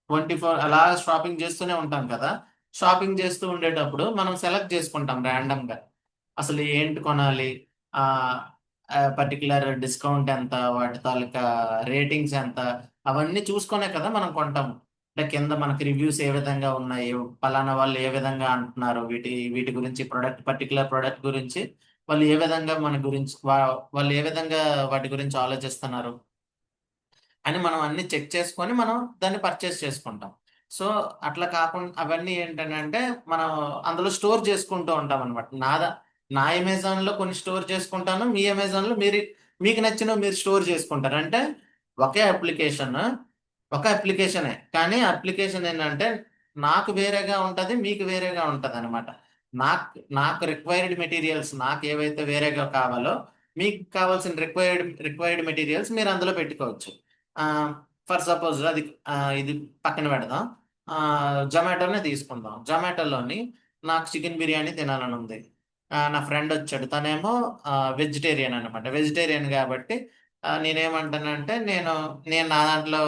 24 అలా షాపింగ్ చేస్తూనే ఉంటాం కదా. షాపింగ్ చేస్తూ ఉండేటప్పుడు మనం సెలెక్ట్ చేసుకుంటాం ర్యాండమ్ గా, అసలు ఏంటి కొనాలి, ఆ పర్టికులర్ డిస్కౌంట్ ఎంత, వాటి తాలూకా రేటింగ్స్ ఎంత, అవన్నీ చూసుకునే కదా మనం కొంటాము. అంటే కింద మనకి రివ్యూస్ ఏ విధంగా ఉన్నాయి, పలానా వాళ్ళు ఏ విధంగా అంటున్నారు, వీటి గురించి, పర్టికులర్ ప్రొడక్ట్ గురించి వాళ్ళు ఏ విధంగా మన గురించి వాళ్ళు ఏ విధంగా వాటి గురించి ఆలోచిస్తున్నారు అని మనం అన్ని చెక్ చేసుకొని మనం దాన్ని పర్చేస్ చేసుకుంటాం. సో అట్లా కాకుండా అవన్నీ ఏంటంటే మనం అందులో స్టోర్ చేసుకుంటూ ఉంటాం అనమాట. నా అమెజాన్ లో కొన్ని స్టోర్ చేసుకుంటాను, మీ అమెజాన్ లో మీకు నచ్చినవి మీరు స్టోర్ చేసుకుంటారు. అంటే ఒకే అప్లికేషన్, ఒక అప్లికేషనే, కానీ అప్లికేషన్ ఏంటంటే నాకు వేరేగా ఉంటది, మీకు వేరేగా ఉంటది అనమాట. నాకు రిక్వైర్డ్ మెటీరియల్స్ నాకు ఏవైతే వేరేగా కావాలో, మీకు కావాల్సిన రిక్వైర్డ్ మెటీరియల్స్ మీరు అందులో పెట్టుకోవచ్చు. ఫర్ సపోజ్ ఇది పక్కన పెడదాం. జొమాటోనే తీసుకుందాం. జొమాటోలోని నాకు చికెన్ బిర్యానీ తినాలని ఉంది. నా ఫ్రెండ్ వచ్చాడు, తనేమో వెజిటేరియన్ అనమాట. వెజిటేరియన్ కాబట్టి నేనేమంటానంటే నేను నా దాంట్లో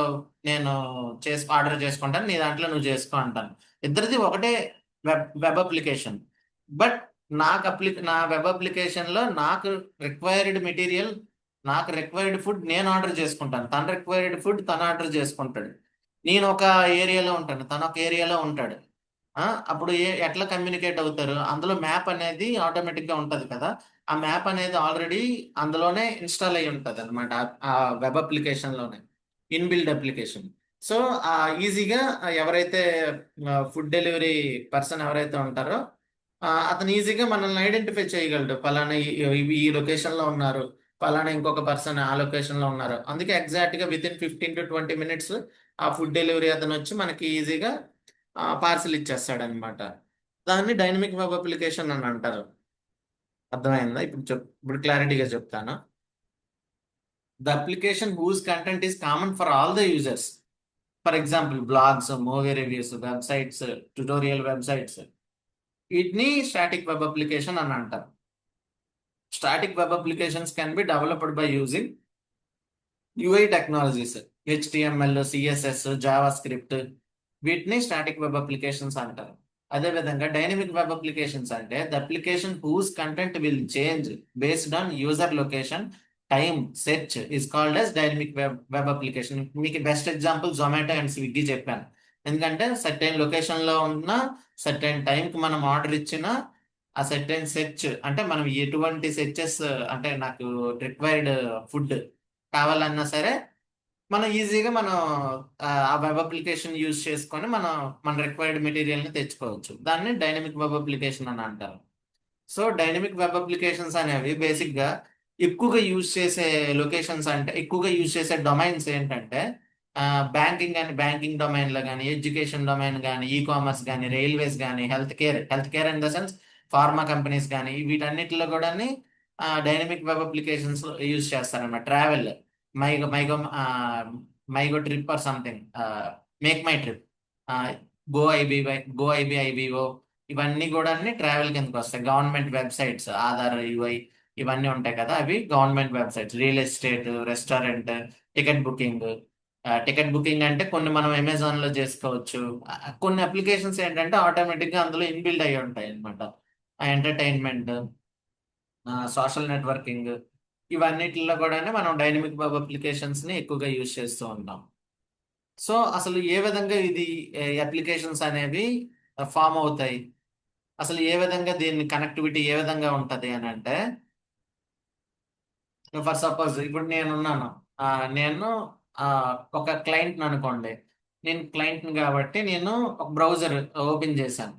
నేను ఆర్డర్ చేసుకుంటాను, నీ దాంట్లో నువ్వు చేసుకో అంటాను. ఇద్దరిది ఒకటే వెబ్ అప్లికేషన్. బట్ నా వెబ్ అప్లికేషన్ లో రిక్వైర్డ్ మెటీరియల్ నాకు రిక్వైర్డ్ ఫుడ్ నేను ఆర్డర్ చేసుకుంటాను, తన రిక్వైర్డ్ ఫుడ్ తను ఆర్డర్ చేసుకుంటాడు. నేను ఒక ఏరియాలో ఉంటాను, తను ఒక ఏరియాలో ఉంటాడు. అప్పుడు ఎట్లా కమ్యూనికేట్ అవుతారు? అందులో మ్యాప్ అనేది ఆటోమేటిక్ గా ఉంటది కదా. ఆ మ్యాప్ అనేది ఆల్రెడీ అందులోనే ఇన్స్టాల్ అయి ఉంటది అనమాట, ఆ వెబ్ అప్లికేషన్ లోనే, ఇన్బిల్డ్ అప్లికేషన్. సో ఈజీగా ఎవరైతే ఫుడ్ డెలివరీ పర్సన్ ఎవరైతే ఉంటారో అతను ఈజీగా మనల్ని ఐడెంటిఫై చేయగలడు. పలానా ఈ లొకేషన్ లో ఉన్నారు, పలానా ఇంకొక పర్సన్ ఆ లొకేషన్ లో ఉన్నారు. అందుకే ఎగ్జాక్ట్ గా విత్ ఇన్ 15 to 20 minutes ఆ ఫుడ్ డెలివరీ అతను వచ్చి మనకి ఈజీగా పార్సిల్ ఇచ్చేస్తాడు అనమాట. దాన్ని డైనమిక్ వెబ్ అప్లికేషన్ అని అంటారు. అర్థమైందా? ఇప్పుడు క్లారిటీగా చెప్తాను. The application whose content is common for all the users. For example blogs, movie reviews, websites, tutorial websites, వీటిని స్టాటిక్ వెబ్ అప్లికేషన్ అని అంటారు. Static web applications can be developed by using UI technologies, HTML, CSS, JavaScript, వీటిని స్టాటిక్ వెబ్ అప్లికేషన్స్ అంటారు. అదేవిధంగా డైనమిక్ వెబ్ అప్లికేషన్స్ అంటే the application whose content will change based on user location, time, search is called as dynamic web application. మీకు best example Zomato and Swiggy చెప్పాను. ఎందుకంటే సర్టెన్ లొకేషన్ లో ఉన్న సర్టెన్ టైంకి మనం ఆర్డర్ ఇచ్చిన ఆ సర్టెన్ సెర్చ్, అంటే మనం ఎటువంటి సెర్చెస్, అంటే నాకు రిక్వైర్డ్ ఫుడ్ కావాలన్నా సరే మనం ఈజీగా ఆ వెబ్ అప్లికేషన్ యూజ్ చేసుకొని మన రిక్వైర్డ్ మెటీరియల్ ని తెచ్చుకోవచ్చు. దాన్ని డైనమిక్ వెబ్ అప్లికేషన్ అని అంటారు. సో డైనమిక్ వెబ్ అప్లికేషన్స్ అనేవి బేసిక్ గా ఎక్కువగా యూజ్ చేసే లొకేషన్స్, అంటే ఎక్కువగా యూజ్ చేసే డొమైన్స్ ఏంటంటే బ్యాంకింగ్ డొమైన్ లో కానీ, ఎడ్యుకేషన్ డొమైన్ కానీ, ఈ కామర్స్ కానీ, రైల్వేస్ కానీ, health care in the sense pharma companies కానీ, వీటన్నిటిలో కూడా డైనమిక్ వెబ్ అప్లికేషన్స్ యూజ్ చేస్తారన్నమాట. ట్రావెల్, మైగో మైగో మైగో trip or something, make my trip, go ibibo, ఇవన్నీ కూడా ట్రావెల్ కిందకి వస్తాయి. గవర్నమెంట్ వెబ్సైట్స్, ఆధార్, యుఐ, ఇవన్నీ ఉంటాయి కదా, అవి government websites. Real estate, restaurant, ticket booking. Ticket booking అంటే కొన్ని మనం అమెజాన్ లో చేసుకోవచ్చు. కొన్ని అప్లికేషన్స్ ఏంటంటే ఆటోమేటిక్ గా అందులో ఇన్బిల్డ్ అయి ఉంటాయి అనమాట. ఎంటర్టైన్మెంట్, సోషల్ నెట్వర్కింగ్, ఇవన్నిటిలో కూడా మనం డైనమిక్ వెబ్ అప్లికేషన్స్ ని ఎక్కువగా యూజ్ చేస్తూ ఉంటాం. సో అసలు ఏ విధంగా ఇది అప్లికేషన్స్ అనేవి ఫామ్ అవుతాయి, అసలు ఏ విధంగా దీన్ని కనెక్టివిటీ ఏ విధంగా ఉంటది అని అంటే, ఫర్ సపోజ్ ఇప్పుడు నేనున్నాను, నేను ఆ, ఒక క్లయింట్ అనుకోండి. నేను క్లయింట్ కాబట్టి నేను ఒక బ్రౌజర్ ఓపెన్ చేశాను.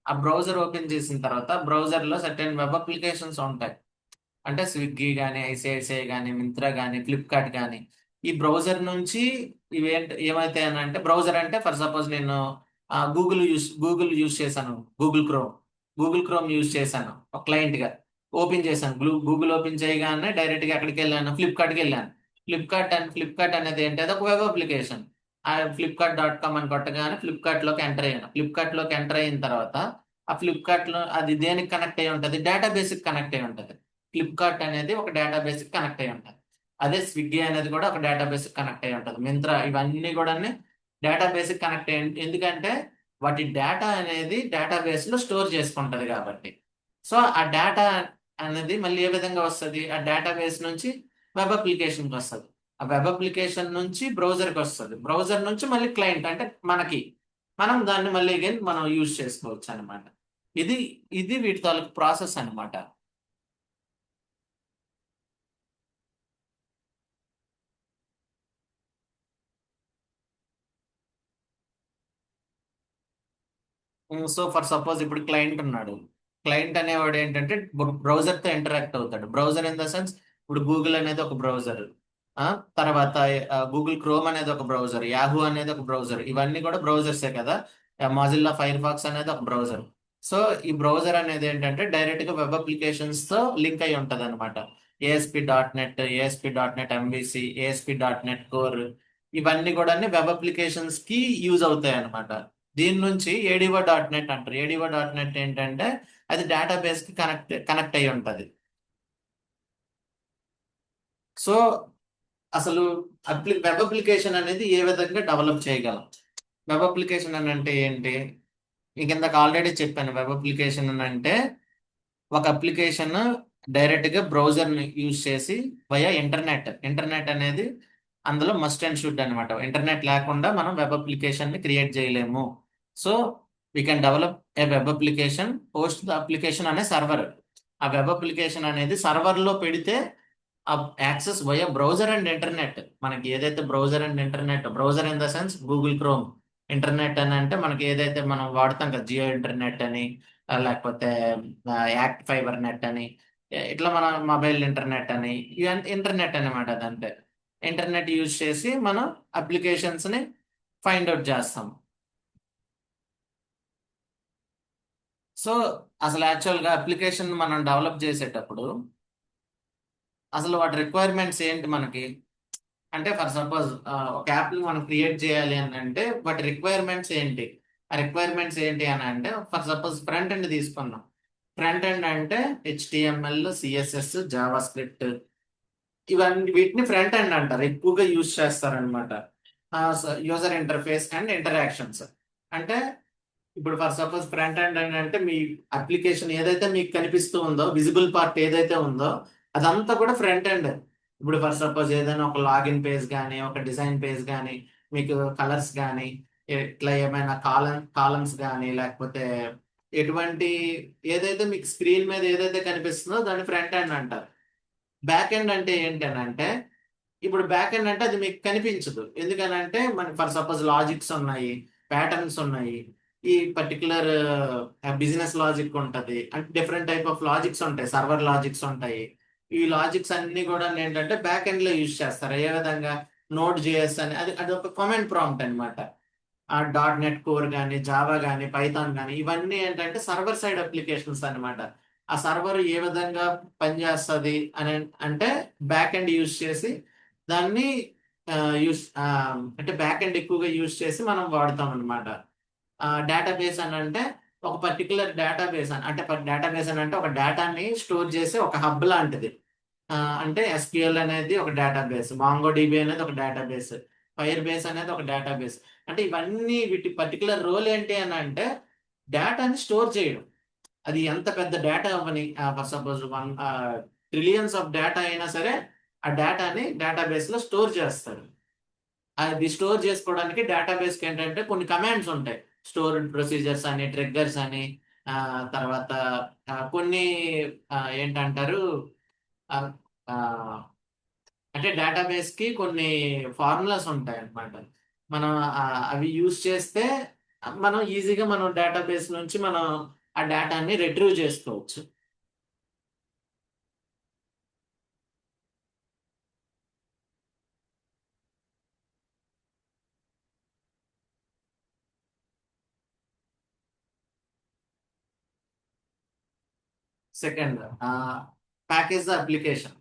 ఆ బ్రౌజర్ ఓపెన్ చేసిన తర్వాత బ్రౌజర్ లో సర్టెన్ వెబ్ అప్లికేషన్స్ ఉంటాయి. అంటే స్విగ్గీ కానీ, ఐసిఐసిఐ కానీ, మింత్రా కానీ, ఫ్లిప్కార్ట్ కానీ, ఈ బ్రౌజర్ నుంచి ఏమైతాయి అని అంటే, బ్రౌజర్ అంటే ఫర్ సపోజ్ నేను గూగుల్ యూస్ చేశాను, గూగుల్ క్రోమ్ యూస్ చేశాను ఒక క్లయింట్ గా. ఓపెన్ చేశాను, గూగుల్ ఓపెన్ చేయగానే డైరెక్ట్ గా ఎక్కడికి వెళ్ళాను, ఫ్లిప్కార్ట్కి వెళ్ళాను. ఫ్లిప్కార్ట్ అనేది ఏంటి, అది ఒక వెబ్ అప్లికేషన్. ఆ flipkart.com అని కొట్టగానే ఫ్లిప్కార్ట్ లోకి ఎంటర్ అయిన తర్వాత ఆ ఫ్లిప్కార్ట్ లో అది దేనికి కనెక్ట్ అయి ఉంటుంది, డేటాబేస్ కి కనెక్ట్ అయి ఉంటుంది. ఫ్లిప్కార్ట్ అనేది ఒక డేటాబేస్ కి కనెక్ట్ అయి ఉంటుంది. అదే స్విగ్గీ అనేది కూడా ఒక డేటాబేస్ కి కనెక్ట్ అయి ఉంటుంది. మింత్రా, ఇవన్నీ కూడా డేటాబేస్ కి కనెక్ట్ అయ్యి ఎందుకంటే వాటి డేటా అనేది డేటాబేస్ లో స్టోర్ చేసుకుంటది కాబట్టి. సో ఆ డేటా అనేది మళ్ళీ ఏ విధంగా వస్తుంది, ఆ డేటాబేస్ నుంచి వెబ్ అప్లికేషన్కి వస్తుంది. ఆ వెబ్ అప్లికేషన్ నుంచి బ్రౌజర్కి వస్తుంది, బ్రౌజర్ నుంచి మళ్ళీ క్లయింట్ అంటే మనకి, మనం దాన్ని మళ్ళీ అగైన్ మనం యూజ్ చేసుకోవచ్చు అనమాట. ఇది ఇది వీటి తాలూకు ప్రాసెస్ అనమాట. సో ఫర్ సపోజ్ ఇప్పుడు క్లయింట్ ఉన్నాడు. క్లయింట్ అనేవాడు ఏంటంటే బ్రౌజర్ తో ఇంటరాక్ట్ అవుతాడు. బ్రౌజర్ ఇన్ ద సెన్స్ ఇప్పుడు గూగుల్ అనేది ఒక బ్రౌజర్, తర్వాత గూగుల్ క్రోమ్ అనేది ఒక బ్రౌజర్, యాహూ అనేది ఒక బ్రౌజర్, ఇవన్నీ కూడా బ్రౌజర్సే కదా. మాజిల్లా ఫైర్ ఫాక్స్ అనేది ఒక బ్రౌజర్. సో ఈ బ్రౌజర్ అనేది ఏంటంటే డైరెక్ట్ గా వెబ్ అప్లికేషన్స్ తో లింక్ అయి ఉంటది అనమాట. ASP.NET, ASP.NET MVC, ASP.NET core, ఇవన్నీ కూడా వెబ్ అప్లికేషన్స్ కి యూజ్ అవుతాయి అనమాట. దీని నుంచి ADO.NET అంటారు. ADO.NET ఏంటంటే అది డేటాబేస్ కి కనెక్ట్ అయి ఉంటది. సో అసలు వెబ్ అప్లికేషన్ అనేది ఏ విధంగా డెవలప్ చేయగలం? వెబ్ అప్లికేషన్ అని అంటే ఏంటి? మీకు ఇందాక ఆల్రెడీ చెప్పాను. వెబ్ అప్లికేషన్ అని అంటే ఒక అప్లికేషన్ డైరెక్ట్ గా బ్రౌజర్ ని యూజ్ చేసి వయా ఇంటర్నెట్ అనేది అందులో మస్ట్ అండ్ షుడ్ అనమాట. ఇంటర్నెట్ లేకుండా మనం వెబ్ అప్లికేషన్ ని క్రియేట్ చేయలేము. So we can develop a web application, post the application అనే సర్వర్. ఆ వెబ్ అప్లికేషన్ అనేది సర్వర్ లో పెడితే ఆ access via browser and internet. మనకి ఏదైతే browser in the sense Google chrome, internet అని అంటే మనకి ఏదైతే మనం వాడతాం కదా, జియో ఇంటర్నెట్ అని, లేకపోతే యాక్ట్ ఫైబర్ నెట్ అని, ఇట్లా మన మొబైల్ ఇంటర్నెట్ అని, ఇవన్నీ ఇంటర్నెట్ అనమాట. అదంతే ఇంటర్నెట్ యూజ్ చేసి మనం అప్లికేషన్స్ ని ఫైండ్ అవుట్ చేస్తాం. సో అసలు యాక్చువల్గా అప్లికేషన్ మనం డెవలప్ చేసేటప్పుడు అసలు వాటి రిక్వైర్మెంట్స్ ఏంటి మనకి? అంటే ఫర్ సపోజ్ ఒక యాప్ ని మనం క్రియేట్ చేయాలి అని అంటే వాటి రిక్వైర్మెంట్స్ ఏంటి? ఆ రిక్వైర్మెంట్స్ ఏంటి అని అంటే ఫర్ సపోజ్ ఫ్రంట్ ఎండ్ తీసుకుందాం. ఫ్రంట్ ఎండ్ అంటే HTML, CSS, జావా స్క్రిప్ట్, ఇవన్నీ వీటిని ఫ్రంట్ ఎండ్ అంటారు. ఎక్కువగా యూజ్ చేస్తారనమాట. యూజర్ ఇంటర్ఫేస్ అండ్ ఇంటరాక్షన్స్ అంటే ఇప్పుడు ఫర్ సపోజ్ ఫ్రంట్ ఎండ్ అని అంటే మీ అప్లికేషన్ ఏదైతే మీకు కనిపిస్తూ ఉందో, విజిబుల్ పార్ట్ ఏదైతే ఉందో అదంతా కూడా ఫ్రంట్ ఎండ్. ఇప్పుడు ఫర్ సపోజ్ ఏదైనా ఒక లాగిన్ పేజ్ కానీ, ఒక డిజైన్ పేజ్ కానీ, మీకు కలర్స్ కానీ, ఇట్లా ఏమైనా కాలమ్స్ కానీ, లేకపోతే ఎటువంటి ఏదైతే మీకు స్క్రీన్ మీద ఏదైతే కనిపిస్తుందో దాన్ని ఫ్రంట్ ఎండ్ అంటారు. బ్యాక్ ఎండ్ అంటే ఏంటనంటే ఇప్పుడు బ్యాక్ ఎండ్ అంటే అది మీకు కనిపించదు. ఎందుకనంటే మనకి ఫర్ సపోజ్ లాజిక్స్ ఉన్నాయి, ప్యాటర్న్స్ ఉన్నాయి, ఈ పర్టికులర్ బిజినెస్ లాజిక్ ఉంటది, అంటే డిఫరెంట్ టైప్ ఆఫ్ లాజిక్స్ ఉంటాయి, సర్వర్ లాజిక్స్ ఉంటాయి. ఈ లాజిక్స్ అన్ని కూడా ఏంటంటే బ్యాక్ ఎండ్ లో యూజ్ చేస్తారు. ఏ విధంగా? Node.js అని, అది ఒక కామెంట్ ప్రాంప్ట్ అనమాట. ఆ .NET కోర్ కానీ, జావా కానీ, పైథాన్ కానీ, ఇవన్నీ ఏంటంటే సర్వర్ సైడ్ అప్లికేషన్స్ అన్నమాట. ఆ సర్వర్ ఏ విధంగా పనిచేస్తుంది అని అంటే బ్యాక్ ఎండ్ యూజ్ చేసి దాన్ని యూస్ అంటే బ్యాక్ ఎండ్ ఎక్కువగా యూజ్ చేసి మనం వాడతాం అనమాట. డేటాబేస్ అని అంటే ఒక పర్టికులర్ డేటాబేస్ అని అంటే డేటాబేస్ అని అంటే ఒక డేటాని స్టోర్ చేసే ఒక హబ్ లాంటిది. అంటే SQL అనేది ఒక డేటాబేస్, MongoDB అనేది ఒక డేటాబేస్, ఫైర్ బేస్ అనేది ఒక డేటాబేస్. అంటే ఇవన్నీ వీటి పర్టికులర్ రోల్ ఏంటి అని అంటే డేటాని స్టోర్ చేయడం. అది ఎంత పెద్ద డేటా అవ్వని, for suppose 1 trillions of data అయినా సరే ఆ డేటాని డేటాబేస్ లో స్టోర్ చేస్తారు. అది స్టోర్ చేసుకోవడానికి డేటాబేస్ కి ఏంటంటే కొన్ని కమాండ్స్ ఉంటాయి. స్టోర్ ప్రొసీజర్స్ అని, ట్రిగ్గర్స్ అని, తర్వాత కొన్ని ఏంటంటారు, ఆ, ఆ, అంటే డేటాబేస్ కి కొన్ని ఫార్ములాస్ ఉంటాయి అన్నమాట. మనం అవి యూజ్ చేస్తే మనం ఈజీగా మనం డేటాబేస్ నుంచి మనం ఆ డేటాని రిట్రీవ్ చేసుకోవచ్చు. Second, package the application.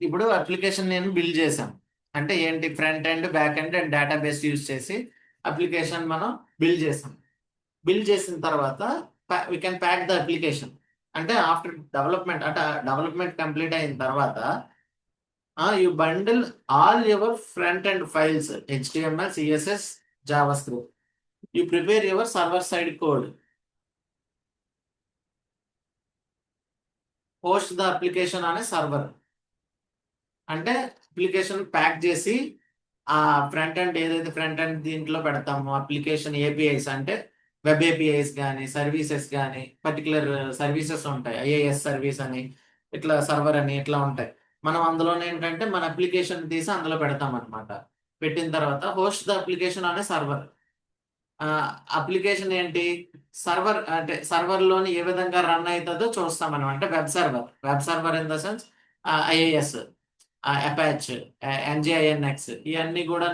ఇప్పుడు అప్లికేషన్ నేను బిల్డ్ చేశాను అంటే ఏంటి? Front end, back end and database use చేసి అప్లికేషన్ మనం బిల్డ్ చేసాం. బిల్డ్ చేసిన తర్వాత we can pack the application. అంటే ఆఫ్టర్ డెవలప్మెంట్, అంటే డెవలప్మెంట్ కంప్లీట్ అయిన తర్వాత you bundle all your front end files, HTML, CSS, Java script. You prepare your server side code, post the application అనే సర్వర్. అంటే అప్లికేషన్ ప్యాక్ చేసి ఆ ఫ్రంట్ ఎండ్ ఏదైతే ఫ్రంట్ ఎండ్ దీంట్లో పెడతామో అప్లికేషన్ ఏపీఐస్ అంటే వెబ్ ఏపీఐస్ కానీ సర్వీసెస్ కానీ పర్టికులర్ సర్వీసెస్ ఉంటాయి, ఐఏఎస్ సర్వీస్ అని ఇట్లా సర్వర్ అని ఇట్లా ఉంటాయి. మనం అందులోనే ఏంటంటే మన అప్లికేషన్ తీసి అందులో పెడతాం అనమాట. పెట్టిన తర్వాత హోస్ట్ ద అప్లికేషన్ అనే సర్వర్. అప్లికేషన్ ఏంటి, సర్వర్ అంటే సర్వర్ లోని ఏ విధంగా రన్ అవుతుందో చూస్తాం మనం. అంటే web server in the sense IAS, Apache, Nginx ఇవన్నీ కూడా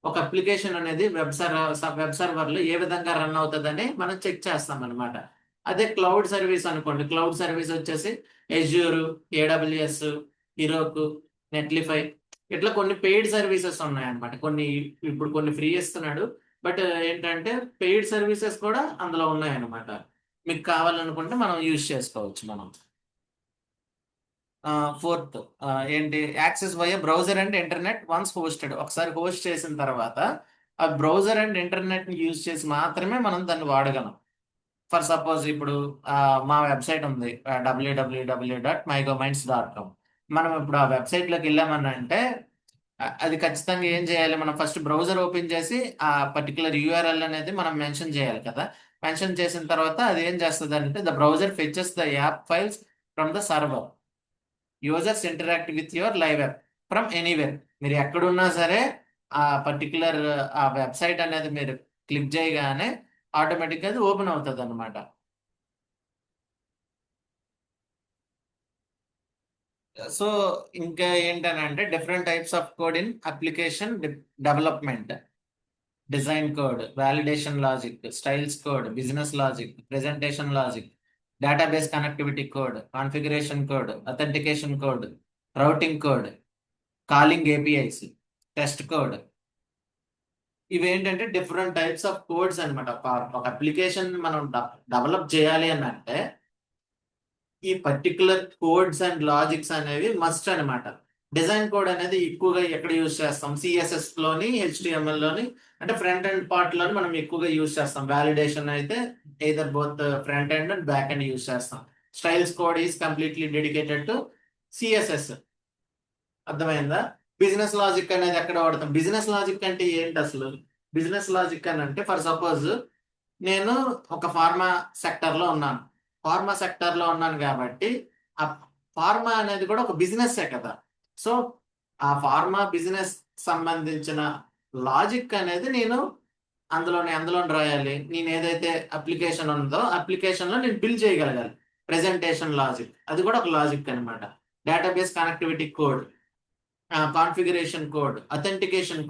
ఒక అప్లికేషన్ అనేది వెబ్ సర్వర్ లో ఏ విధంగా రన్ అవుతుందని మనం చెక్ చేస్తాం అనమాట. అదే క్లౌడ్ సర్వీస్ అనుకోండి, క్లౌడ్ సర్వీస్ వచ్చేసి ఎజ్యూర్, ఏడబ్ల్యూఎస్, హిరోకు, నెట్లిఫై ఇట్లా కొన్ని పెయిడ్ సర్వీసెస్ ఉన్నాయన్నమాట. ఇప్పుడు కొన్ని ఫ్రీ ఇస్తున్నాడు, బట్ ఏంటంటే పెయిడ్ సర్వీసెస్ కూడా అందులో ఉన్నాయన్నమాట. మీకు కావాలనుకుంటే మనం యూజ్ చేసుకోవచ్చు మనం. ఫోర్త్ ఏంటి, access via browser and internet once hosted. ఒకసారి హోస్ట్ చేసిన తర్వాత ఆ బ్రౌజర్ అండ్ ఇంటర్నెట్ ని యూజ్ చేసి మాత్రమే మనం దాన్ని వాడగలం. ఫర్ సపోజ్ ఇప్పుడు మా వెబ్సైట్ ఉంది www.mygominds.com. మనం ఇప్పుడు ఆ వెబ్సైట్ లోకి వెళ్ళామని అంటే అది ఖచ్చితంగా ఏం చేయాలి, మనం ఫస్ట్ బ్రౌజర్ ఓపెన్ చేసి ఆ పర్టికులర్ యూఆర్ఎల్ అనేది మనం మెన్షన్ చేయాలి కదా. మెన్షన్ చేసిన తర్వాత అది ఏం చేస్తుంది అంటే the browser fetches the app files from the server. Users interact with your live app from anywhere. మీరు ఎక్కడున్నా సరే ఆ పర్టికులర్ ఆ వెబ్సైట్ అనేది మీరు క్లిక్ చేయగానే ఆటోమేటిక్గా అది ఓపెన్ అవుతుంది అనమాట. సో ఇంకా ఏంటనంటే different types of code in application development. Design code, validation logic, styles code, business logic, presentation logic, database connectivity code, configuration code, authentication code, routing code, calling APIs, test code. ఇవి ఏంటంటే డిఫరెంట్ టైప్స్ ఆఫ్ కోడ్స్ అనమాట. ఒక అప్లికేషన్ మనం డెవలప్ చేయాలి అని అంటే ఈ పర్టికులర్ కోడ్స్ అండ్ లాజిక్స్ అనేవి మస్ట్ అనమాట. డిజైన్ కోడ్ అనేది ఎక్కువగా ఎక్కడ యూజ్ చేస్తాం, సిఎస్ఎస్ లోని, హెచ్టిఎంఎల్ లోని, అంటే ఫ్రంట్ ఎండ్ పార్ట్ లోని మనం ఎక్కువగా యూజ్ చేస్తాం. వాలిడేషన్ అయితే either both front end and back end use చేస్తాం. Styles code is completely dedicated to CSS. అర్థమైందా? బిజినెస్ లాజిక్ అనేది ఎక్కడ వాడతాం, బిజినెస్ లాజిక్ అంటే ఏంటి అసలు? బిజినెస్ లాజిక్ అని అంటే ఫర్ సపోజ్ నేను ఒక ఫార్మా సెక్టర్ లో ఉన్నాను. ఫార్మా సెక్టర్ లో ఉన్నాను కాబట్టి ఆ ఫార్మా అనేది కూడా ఒక బిజినెస్ కదా. సో ఆ ఫార్మా బిజినెస్ సంబంధించిన లాజిక్ అనేది నేను అందులో రాయాలి. నేను ఏదైతే అప్లికేషన్ ఉందో అప్లికేషన్ లో నేను బిల్డ్ చేయగలగాలి. ప్రెజెంటేషన్ లాజిక్ అది కూడా ఒక లాజిక్ అనమాట. Database connectivity code, configuration code, authentication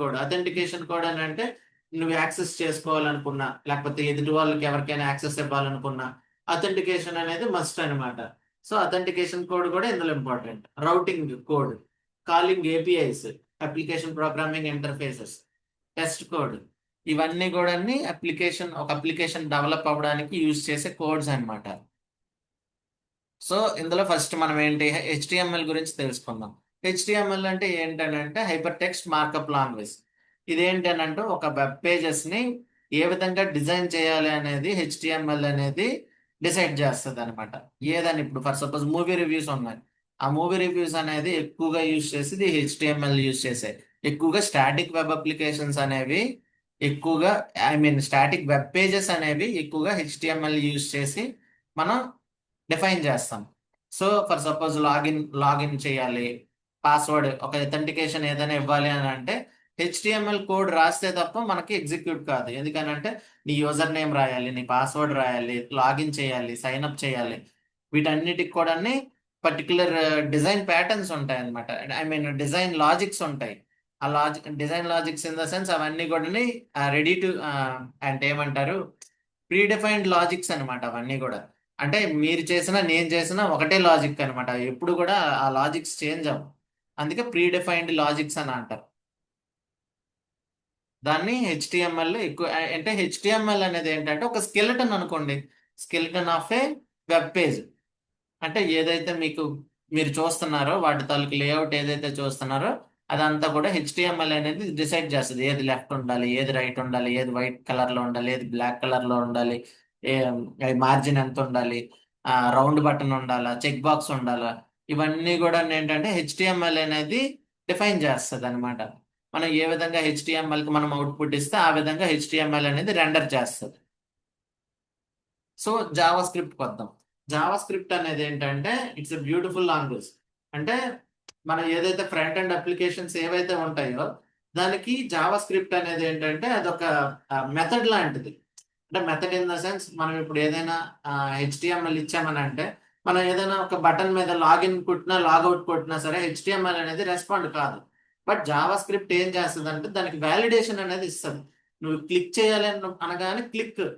code అని అంటే నువ్వు యాక్సెస్ చేసుకోవాలనుకున్నా లేకపోతే ఎదుటి వాళ్ళకి ఎవరికైనా యాక్సెస్ ఇవ్వాలనుకున్నా అథెంటికేషన్ అనేది మస్ట్ అనమాట. సో అథెంటికేషన్ కోడ్ కూడా ఇందులో important. Routing code, calling APIs, application programming interfaces, test code, ఇవన్నీ కూడా ఒక అప్లికేషన్ డెవలప్ అవ్వడానికి యూజ్ చేసే కోడ్స్ అన్నమాట. సో ఇందులో ఫస్ట్ మనం ఏంటి, హెచ్టిఎంఎల్ గురించి తెలుసుకుందాం. హెచ్టిఎంఎల్ అంటే ఏంటంటే హైపర్ టెక్స్ట్ మార్కప్ లాంగ్వేజ్. ఇదేంటనంటే ఒక వెబ్ పేజెస్ ని ఏ విధంగా డిజైన్ చేయాలి అనేది హెచ్టిఎంఎల్ అనేది డిసైడ్ చేస్తుంది అనమాట. ఏదని ఇప్పుడు ఫర్ సపోజ్ మూవీ రివ్యూస్ ఉన్నాయి, ఆ మూవీ రివ్యూస్ అనేది ఎక్కువగా యూజ్ చేసేది హెచ్టిఎంఎల్ యూజ్ చేసే. ఎక్కువగా స్టాటిక్ వెబ్ అప్లికేషన్స్ అనేవి ఎక్కువగా స్టాటిక్ వెబ్ పేజెస్ అనేవి ఎక్కువగా హెచ్టిఎంఎల్ యూజ్ చేసి మనం డిఫైన్ చేస్తాం. సో ఫర్ సపోజ్ లాగిన్ చేయాలి, పాస్వర్డ్ ఒక అథెంటికేషన్ ఏదైనా ఇవ్వాలి అని అంటే హెచ్టిఎంఎల్ కోడ్ రాస్తే తప్ప మనకి ఎగ్జిక్యూట్ కాదు. ఎందుకనంటే నీ యూజర్ నేమ్ రాయాలి, నీ పాస్వర్డ్ రాయాలి, లాగిన్ చేయాలి, సైన్ అప్ చేయాలి. వీటన్నిటికి కూడా పర్టికులర్ డిజైన్ ప్యాటర్న్స్ ఉంటాయి అనమాట. డిజైన్ లాజిక్స్ ఉంటాయి. ఆ design logics in the sense అవన్నీ కూడా రెడీ టు అంటే ఏమంటారు, ప్రీడిఫైన్డ్ లాజిక్స్ అనమాట అవన్నీ కూడా. అంటే మీరు చేసినా నేను చేసినా ఒకటే లాజిక్ అనమాట. ఎప్పుడు కూడా ఆ లాజిక్స్ చేంజ్ అవ్వవు. అందుకే ప్రీడిఫైన్డ్ లాజిక్స్ అని అంటారు. దాన్ని హెచ్టిఎంఎల్ ఎక్కువ. అంటే హెచ్టిఎంఎల్ అనేది ఏంటంటే ఒక స్కెలెటన్ అనుకోండి, skeleton of A web page. అంటే ఏదైతే మీరు చూస్తున్నారో వాటి తాలూకు లేఅవుట్ ఏదైతే చూస్తున్నారో అదంతా కూడా హెచ్టిఎంఎల్ అనేది డిసైడ్ చేస్తుంది. ఏది లెఫ్ట్ ఉండాలి, ఏది రైట్ ఉండాలి, ఏది వైట్ కలర్ లో ఉండాలి, ఏది బ్లాక్ కలర్ లో ఉండాలి, మార్జిన్ ఎంత ఉండాలి, రౌండ్ బటన్ ఉండాలా, చెక్ బాక్స్ ఉండాలా, ఇవన్నీ కూడా ఏంటంటే హెచ్టిఎంఎల్ అనేది డిఫైన్ చేస్తుంది అనమాట. మనం ఏ విధంగా హెచ్టిఎంఎల్కి మనం అవుట్పుట్ ఇస్తే ఆ విధంగా హెచ్టిఎంఎల్ అనేది రెండర్ చేస్తుంది. సో జావా స్క్రిప్ట్కి వద్దాం. జావా స్క్రిప్ట్ అనేది ఏంటంటే ఇట్స్ ఎ బ్యూటిఫుల్ లాంగ్వేజ్. అంటే మనం ఏదైతే ఫ్రంట్ అండ్ అప్లికేషన్స్ ఏవైతే ఉంటాయో దానికి జావా స్క్రిప్ట్ అనేది ఏంటంటే అదొక మెథడ్ లాంటిది. అంటే మెథడ్ ఇన్ ద సెన్స్ మనం ఇప్పుడు ఏదైనా హెచ్టిఎంఎల్ ఇచ్చామని అంటే మనం ఏదైనా ఒక బటన్ మీద లాగిన్ కొట్టినా లాగౌట్ కొట్టినా సరే హెచ్టిఎంఎల్ అనేది రెస్పాండ్ కాదు. బట్ జావా స్క్రిప్ట్ ఏం చేస్తుంది అంటే దానికి వ్యాలిడేషన్ అనేది ఇస్తుంది. నువ్వు క్లిక్ చేయాలి అనగానే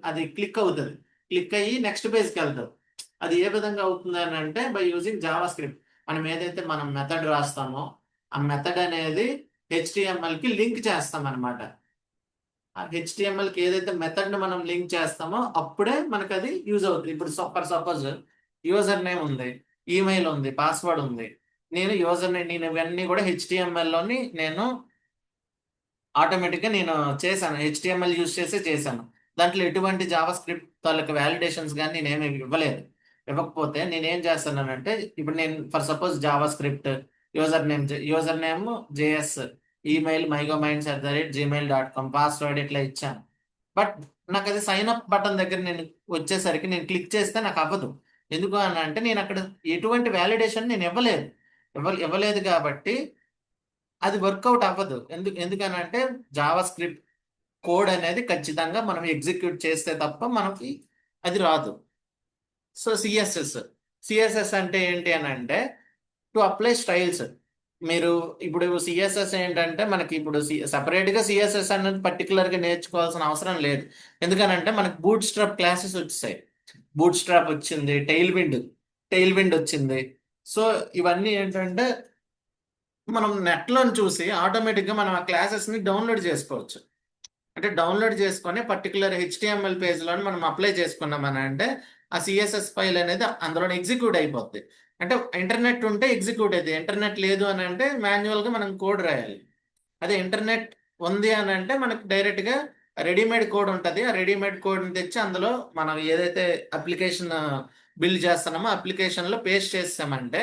అది క్లిక్ అవుతుంది. క్లిక్ అయ్యి నెక్స్ట్ పేజ్కి వెళ్తావు. అది ఏ విధంగా అవుతుంది అని అంటే బై యూజింగ్ జావా స్క్రిప్ట్. మనం మెథడ్ రాస్తామో ఆ మెథడ్ అనేది హెచ్టిఎంఎల్ కి లింక్ చేస్తాం అనమాట. ఆ హెచ్టిఎంఎల్ కి ఏదైతే మెథడ్ ని మనం లింక్ చేస్తామో అప్పుడే మనకు అది యూజ్ అవుతుంది. ఇప్పుడు సపోజ్ యూజర్ నేమ్ ఉంది, ఈమెయిల్ ఉంది, పాస్వర్డ్ ఉంది. నేను ఇవన్నీ కూడా హెచ్టిఎంఎల్ లోని నేను ఆటోమేటిక్గా నేను చేశాను. హెచ్టిఎంఎల్ యూజ్ చేసి చేశాను. దాంట్లో ఎటువంటి జావా స్క్రిప్ట్ తాలూకు వ్యాలిడేషన్స్ కానీ నేనేమి ఇవ్వలేదు. ఇవ్వకపోతే నేను ఏం చేస్తున్నానంటే ఇప్పుడు నేను for suppose Java script user name JS, email mygominds@gmail.com, password ఇట్లా ఇచ్చాను. బట్ నాకు అది సైన్ అప్ బటన్ దగ్గర నేను వచ్చేసరికి నేను క్లిక్ చేస్తే నాకు అవ్వదు. ఎందుకు అని అంటే నేను అక్కడ ఎటువంటి వ్యాలిడేషన్ నేను ఇవ్వలేదు కాబట్టి అది వర్కౌట్ అవ్వదు. ఎందుకనంటే జావా స్క్రిప్ట్ కోడ్ అనేది ఖచ్చితంగా మనం ఎగ్జిక్యూట్ చేస్తే తప్ప మనకి అది రాదు. సో సిఎస్ఎస్ అంటే ఏంటి అని అంటే టు అప్లై స్టైల్స్. మీరు ఇప్పుడు సిఎస్ఎస్ ఏంటంటే మనకి ఇప్పుడు సపరేట్ గా సిఎస్ఎస్ అనేది పర్టికులర్ గా నేర్చుకోవాల్సిన అవసరం లేదు. ఎందుకనంటే మనకి బూట్ స్ట్రాప్ క్లాసెస్ వచ్చాయి. బూట్ స్ట్రాప్ వచ్చింది, టైల్ విండ్ వచ్చింది. సో ఇవన్నీ ఏంటంటే మనం నెట్లో చూసి ఆటోమేటిక్గా మనం ఆ క్లాసెస్ని డౌన్లోడ్ చేసుకోవచ్చు. అంటే డౌన్లోడ్ చేసుకొని పర్టికులర్ హెచ్టిఎంఎల్ పేజ్లో మనం అప్లై చేసుకున్నామని అంటే ఆ సిఎస్ఎస్ ఫైల్ అనేది అందులో ఎగ్జిక్యూట్ అయిపోద్ది. అంటే ఇంటర్నెట్ ఉంటే ఎగ్జిక్యూట్ అవుతుంది. ఇంటర్నెట్ లేదు అని అంటే మాన్యువల్గా మనం కోడ్ రాయాలి. అదే ఇంటర్నెట్ ఉంది అని అంటే మనకి డైరెక్ట్గా రెడీమేడ్ కోడ్ ఉంటుంది. ఆ రెడీమేడ్ కోడ్ని తెచ్చి అందులో మనం ఏదైతే అప్లికేషన్ బిల్డ్ చేస్తున్నామో అప్లికేషన్లో పేస్ట్ చేస్తామంటే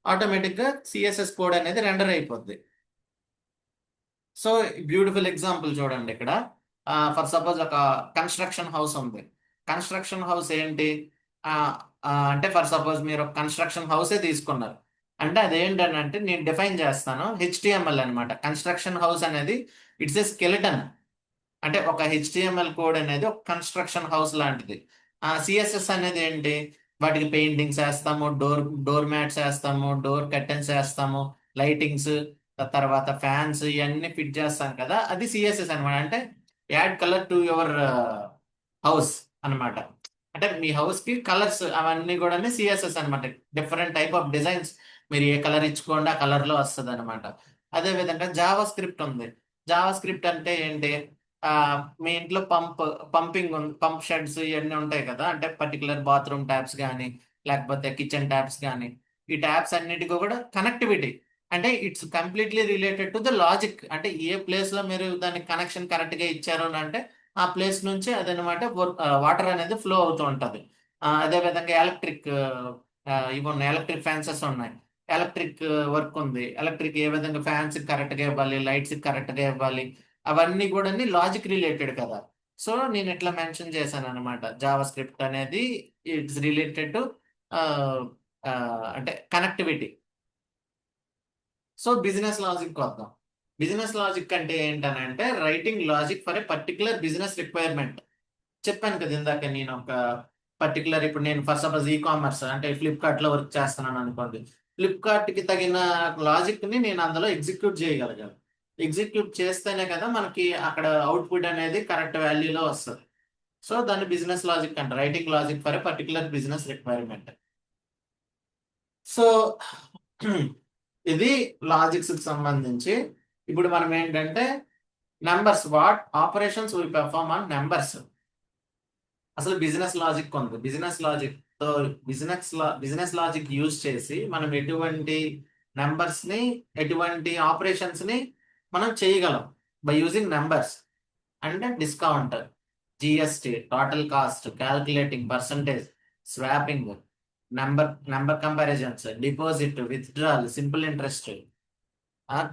ఆటోమేటిక్గా సిఎస్ఎస్ కోడ్ అనేది రెండర్ అయిపోద్ది. సో బ్యూటిఫుల్ ఎగ్జాంపుల్ చూడండి ఇక్కడ. ఫర్ సపోజ్ ఒక కన్స్ట్రక్షన్ హౌస్ ఉంది. కన్స్ట్రక్షన్ హౌస్ ఏంటి? ఆ, అంటే ఫర్ సపోజ్ మీరు ఒక కన్స్ట్రక్షన్ హౌసే తీసుకున్నారు అంటే అదేంటని అంటే నేను డిఫైన్ చేస్తాను. హెచ్టిఎంఎల్ అనమాట. కన్స్ట్రక్షన్ హౌస్ అనేది ఇట్స్ ఏ స్కెలిటన్. అంటే ఒక హెచ్టిఎంఎల్ కోడ్ అనేది ఒక కన్స్ట్రక్షన్ హౌస్ లాంటిది. సిఎస్ఎస్ అనేది ఏంటి? వాటికి పెయింటింగ్స్ వేస్తాము, డోర్ మ్యాట్స్ వేస్తాము, డోర్ కర్టెన్స్ వేస్తాము, లైటింగ్స్, తర్వాత ఫ్యాన్స్ ఇవన్నీ ఫిట్ చేస్తాం కదా, అది సిఎస్ఎస్ అనమాట. అంటే add colour to your house అనమాట. అంటే మీ హౌస్ కి కలర్స్ అవన్నీ కూడా సిఎస్ఎస్ అనమాట. డిఫరెంట్ టైప్ ఆఫ్ డిజైన్స్ మీరు ఏ కలర్ ఇచ్చుకోండి ఆ కలర్ లో వస్తుంది అనమాట. అదే విధంగా జావా స్క్రిప్ట్ ఉంది. జావా స్క్రిప్ట్ అంటే ఏంటి? ఆ మీ ఇంట్లో పంప్ షెడ్స్ ఇవన్నీ ఉంటాయి కదా. అంటే పర్టికులర్ బాత్రూమ్ ట్యాప్స్ కానీ లేకపోతే కిచెన్ ట్యాప్స్ కానీ ఈ ట్యాప్స్ అన్నిటికీ కూడా కనెక్టివిటీ. అంటే it's completely related to the logic. అంటే ఏ ప్లేస్ లో మీరు దానికి కనెక్షన్ కరెక్ట్ గా ఇచ్చారు అని అంటే ఆ ప్లేస్ నుంచి అదనమాట వాటర్ అనేది ఫ్లో అవుతూ ఉంటది. అదే విధంగా ఇవి ఉన్నాయి, ఎలక్ట్రిక్ ఫ్యాన్సెస్ ఉన్నాయి. ఎలక్ట్రిక్ వర్క్ ఉంది. ఎలక్ట్రిక్ ఏ విధంగా ఫ్యాన్స్ కరెక్ట్ గా ఇవ్వాలి, లైట్స్ కరెక్ట్ గా ఇవ్వాలి, అవన్నీ కూడా లాజిక్ రిలేటెడ్ కదా. సో నేను ఇట్లా మెన్షన్ చేశాను అనమాట. జావా స్క్రిప్ట్ అనేది ఇట్స్ రిలేటెడ్ టు అంటే కనెక్టివిటీ. సో బిజినెస్ లాజిక్ వద్దాం. బిజినెస్ లాజిక్ అంటే ఏంటనంటే writing logic for a particular business requirement. చెప్పాను కదా ఇందాక, నేను ఒక పర్టికులర్ ఇప్పుడు నేను ఫర్ సపోజ్ ఈ కామర్స్ అంటే ఫ్లిప్కార్ట్ లో వర్క్ చేస్తున్నాను అనుకోండి. ఫ్లిప్కార్ట్ కి తగిన లాజిక్ ని నేను అందులో ఎగ్జిక్యూట్ చేయగలిగాను. ఎగ్జిక్యూట్ చేస్తేనే కదా మనకి అక్కడ అవుట్పుట్ అనేది కరెక్ట్ వాల్యూలో వస్తుంది. సో దాన్ని బిజినెస్ లాజిక్ అంటే writing logic for a particular business requirement. So ఇది లాజిక్స్ కి సంబంధించి. ఇప్పుడు మనం ఏంటంటే numbers, what operations will perform on numbers. అసలు బిజినెస్ లాజిక్ ఉంది. తో బిజినెస్ లాజిక్ యూజ్ చేసి మనం ఎటువంటి నెంబర్స్ ని ఎటువంటి ఆపరేషన్స్ ని మనం చేయగలం బై యూజింగ్ నెంబర్స్. అంటే discount, GST, total cost, calculating percentage, swapping, number comparisons, deposit, withdrawal, simple interest,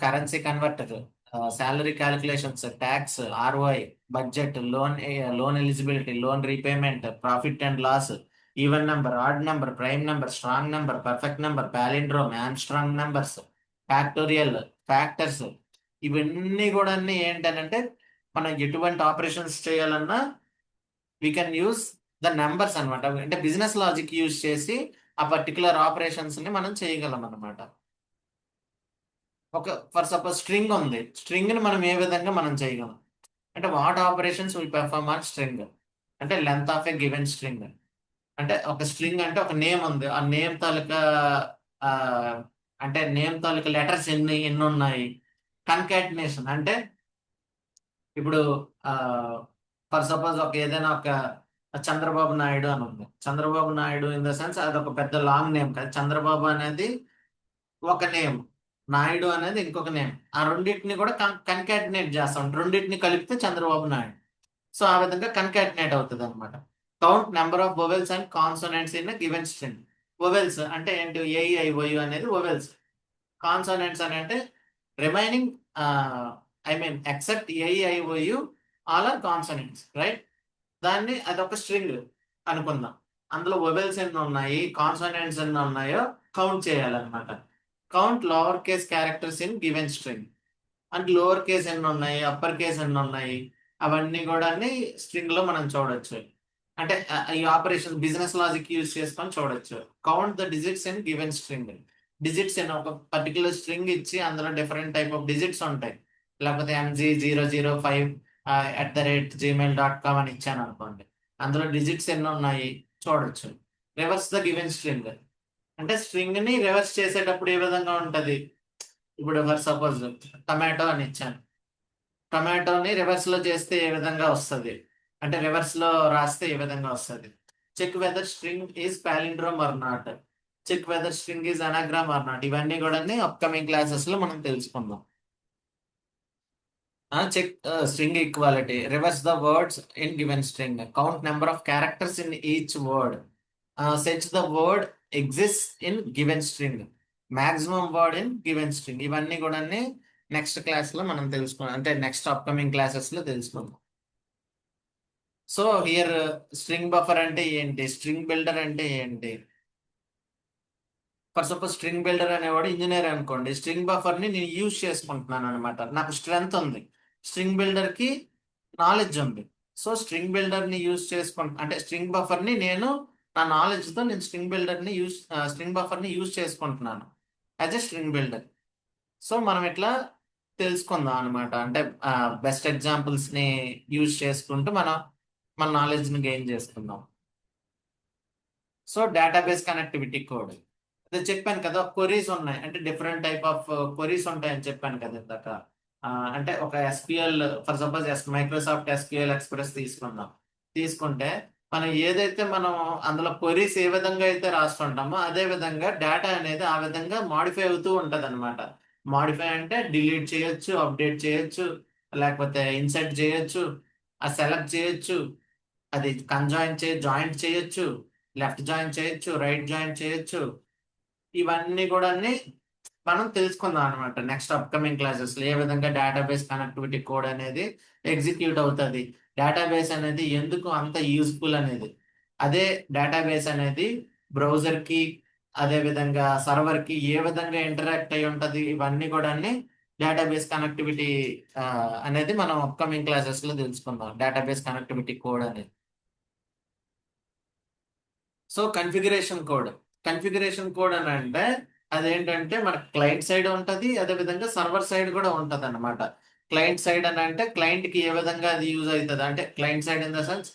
currency converter, salary calculations, tax, ROI, budget, loan eligibility, loan repayment, profit and loss, even number, odd number, prime number, strong number, perfect number, palindrome, Armstrong numbers, factorial, factors. ఇవన్నీ కూడా ఏంటంటే మనం ఎటువంటి ఆపరేషన్స్ చేయాలన్నా we can use the numbers అన్నమాట. అంటే బిజినెస్ లాజిక్ యూజ్ చేసి ఆ పర్టికులర్ ఆపరేషన్స్ ని మనం చేయగలం అన్నమాట. ఒక ఫర్ సపోజ్ స్ట్రింగ్ ఉంది, స్ట్రింగ్ ని మనం ఏ విధంగా మనం చేయగలం అంటే what operations will perform on string, అంటే length of a given string. అంటే ఒక స్ట్రింగ్ అంటే ఒక నేమ్ ఉంది, ఆ నేమ్ తాలూకా ఆ, అంటే నేమ్ తాలూకా లెటర్స్ ఎన్ని ఎన్ని ఉన్నాయి. కన్కాటినేషన్ అంటే ఇప్పుడు ఫర్ సపోజ్ ఒక ఏదైనా ఒక చంద్రబాబు నాయుడు అని ఉంది. Chandrababu Naidu in the sense అది ఒక పెద్ద లాంగ్ నేమ్ కదా. చంద్రబాబు అనేది ఒక నేమ్, నాయుడు అనేది ఇంకొక నేమ్. ఆ రెండింటిని కూడా కన్కాటినేట్ చేస్తాం, రెండింటిని కలిపితే చంద్రబాబు నాయుడు. సో ఆ విధంగా కన్కాటినేట్ అవుతుంది అనమాట. Count number of vowels and consonants in given string. Vowels అంటే ఏంటి, ఏఈఐఓయు అనేది వొవెల్స్. కాన్సోనెంట్స్ అని అంటే remaining, I mean except A E I O U all are consonants, right. దాన్ని అదొక స్ట్రింగ్ అనుకుందాం. అందులో వొవెల్స్ ఎన్ని ఉన్నాయి, కాన్సోనెంట్స్ ఎన్ని ఉన్నాయో కౌంట్ చేయాలన్నమాట. Count lower case characters in given string. అంటే లోవర్ కేస్ ఎన్ని ఉన్నాయి, అప్పర్ కేస్ ఎన్ని ఉన్నాయి, అవన్నీ కూడా స్ట్రింగ్ లో మనం చూడొచ్చు. అంటే ఈ ఆపరేషన్ బిజినెస్ లాజిక్ యూజ్ చేసుకొని చూడొచ్చు. Count the digits in given string. Digits in ఒక పర్టికులర్ స్ట్రింగ్ ఇచ్చి అందులో డిఫరెంట్ టైప్ ఆఫ్ డిజిట్స్ ఉంటాయి. లేకపోతే MG005@gmail.com అని ఇచ్చాను అనుకోండి, అందులో డిజిట్స్ ఎన్ని ఉన్నాయి చూడొచ్చు. రివర్స్ ద గివెన్ స్ట్రింగ్ అంటే స్ట్రింగ్ ని రివర్స్ చేసేటప్పుడు ఏ విధంగా ఉంటది. ఇప్పుడు ఫర్ సపోజ్ టమాటో అని ఇచ్చాను, టొమాటోని రివర్స్ లో చేస్తే ఏ విధంగా వస్తుంది, అంటే రివర్స్ లో రాస్తే ఏ విధంగా వస్తుంది. Check whether string is palindrome or not, check whether string is anagram or not. ఇవన్నీ కూడా అప్కమింగ్ క్లాసెస్ లో మనం తెలుసుకుందాం. Check string equality, reverse the words in given string, count number of characters in each word, set the word exist in given string, maximum word in given string. ఇవన్నీ కూడా నెక్స్ట్ క్లాస్ లో మనం తెలుసుకుందాం, అంటే నెక్స్ట్ అప్కమింగ్ క్లాసెస్ లో తెలుసుకుందాం. సో హియర్ స్ట్రింగ్ బఫర్ అంటే ఏంటి, స్ట్రింగ్ బిల్డర్ అంటే ఏంటి. ఫర్ సపోజ్ స్ట్రింగ్ బిల్డర్ అనేవాడు ఇంజనీర్ అనుకోండి, స్ట్రింగ్ బఫర్ ని నేను యూజ్ చేసుకుంటున్నాను అనమాట. నాకు స్ట్రెంగ్త్ ఉంది, స్ట్రింగ్ బిల్డర్ కి నాలెడ్జ్ ఉంది. సో స్ట్రింగ్ బిల్డర్ ని యూజ్ చేసుకుంటా, అంటే స్ట్రింగ్ బఫర్ ని నేను నా నాలెడ్జ్ తో నేను స్ట్రింగ్ బఫర్ ని యూజ్ చేసుకుంటున్నాను as a string builder. So మనం ఇట్లా తెలుసుకుందాం అనమాట. అంటే బెస్ట్ ఎగ్జాంపుల్స్ ని యూజ్ చేసుకుంటూ మన నాలెడ్జ్ ని గెయిన్ చేసుకుందాం. సో డేటాబేస్ కనెక్టివిటీ కోడ్, అదే చెప్పాను కదా, క్వరీస్ ఉన్నాయి అంటే డిఫరెంట్ టైప్ ఆఫ్ క్వరీస్ ఉంటాయని చెప్పాను కదా ఇందాక. అంటే ఒక SQL for suppose Microsoft SQL express తీసుకుంటే మనం ఏదైతే మనం అందులో క్వరీస్ ఏ విధంగా అయితే రాస్తుంటామో అదే విధంగా డేటా అనేది ఆ విధంగా మాడిఫై అవుతూ ఉంటది అనమాట. మాడిఫై అంటే డిలీట్ చేయొచ్చు, అప్డేట్ చేయొచ్చు, లేకపోతే ఇన్సర్ట్ చేయొచ్చు, సెలెక్ట్ చేయొచ్చు, అది జాయింట్ చేయొచ్చు, లెఫ్ట్ జాయిన్ చేయొచ్చు, రైట్ జాయిన్ చేయొచ్చు. ఇవన్నీ కూడా మనం తెలుసుకుందాం అనమాట నెక్స్ట్ అప్కమింగ్ క్లాసెస్ లో. ఏ విధంగా డేటాబేస్ కనెక్టివిటీ కోడ్ అనేది ఎగ్జిక్యూట్ అవుతుంది, డేటాబేస్ అనేది ఎందుకు అంత యూస్ఫుల్ అనేది, అదే డేటాబేస్ అనేది బ్రౌజర్ కి అదే విధంగా సర్వర్ కి ఏ విధంగా ఇంటరాక్ట్ అయి ఉంటది, ఇవన్నీ కూడా డేటాబేస్ కనెక్టివిటీ అనేది మనం అప్కమింగ్ క్లాసెస్ లో తెలుసుకుందాం, డేటాబేస్ కనెక్టివిటీ కోడ్ అనేది. సో కన్ఫిగరేషన్ కోడ్ అని అంటే అదేంటంటే మన క్లయింట్ సైడ్ ఉంటుంది, అదే విధంగా సర్వర్ సైడ్ కూడా ఉంటది అనమాట. క్లయింట్ సైడ్ అని అంటే క్లయింట్ కి ఏ విధంగా అది యూజ్ అవుతుంది, అంటే client side in the sense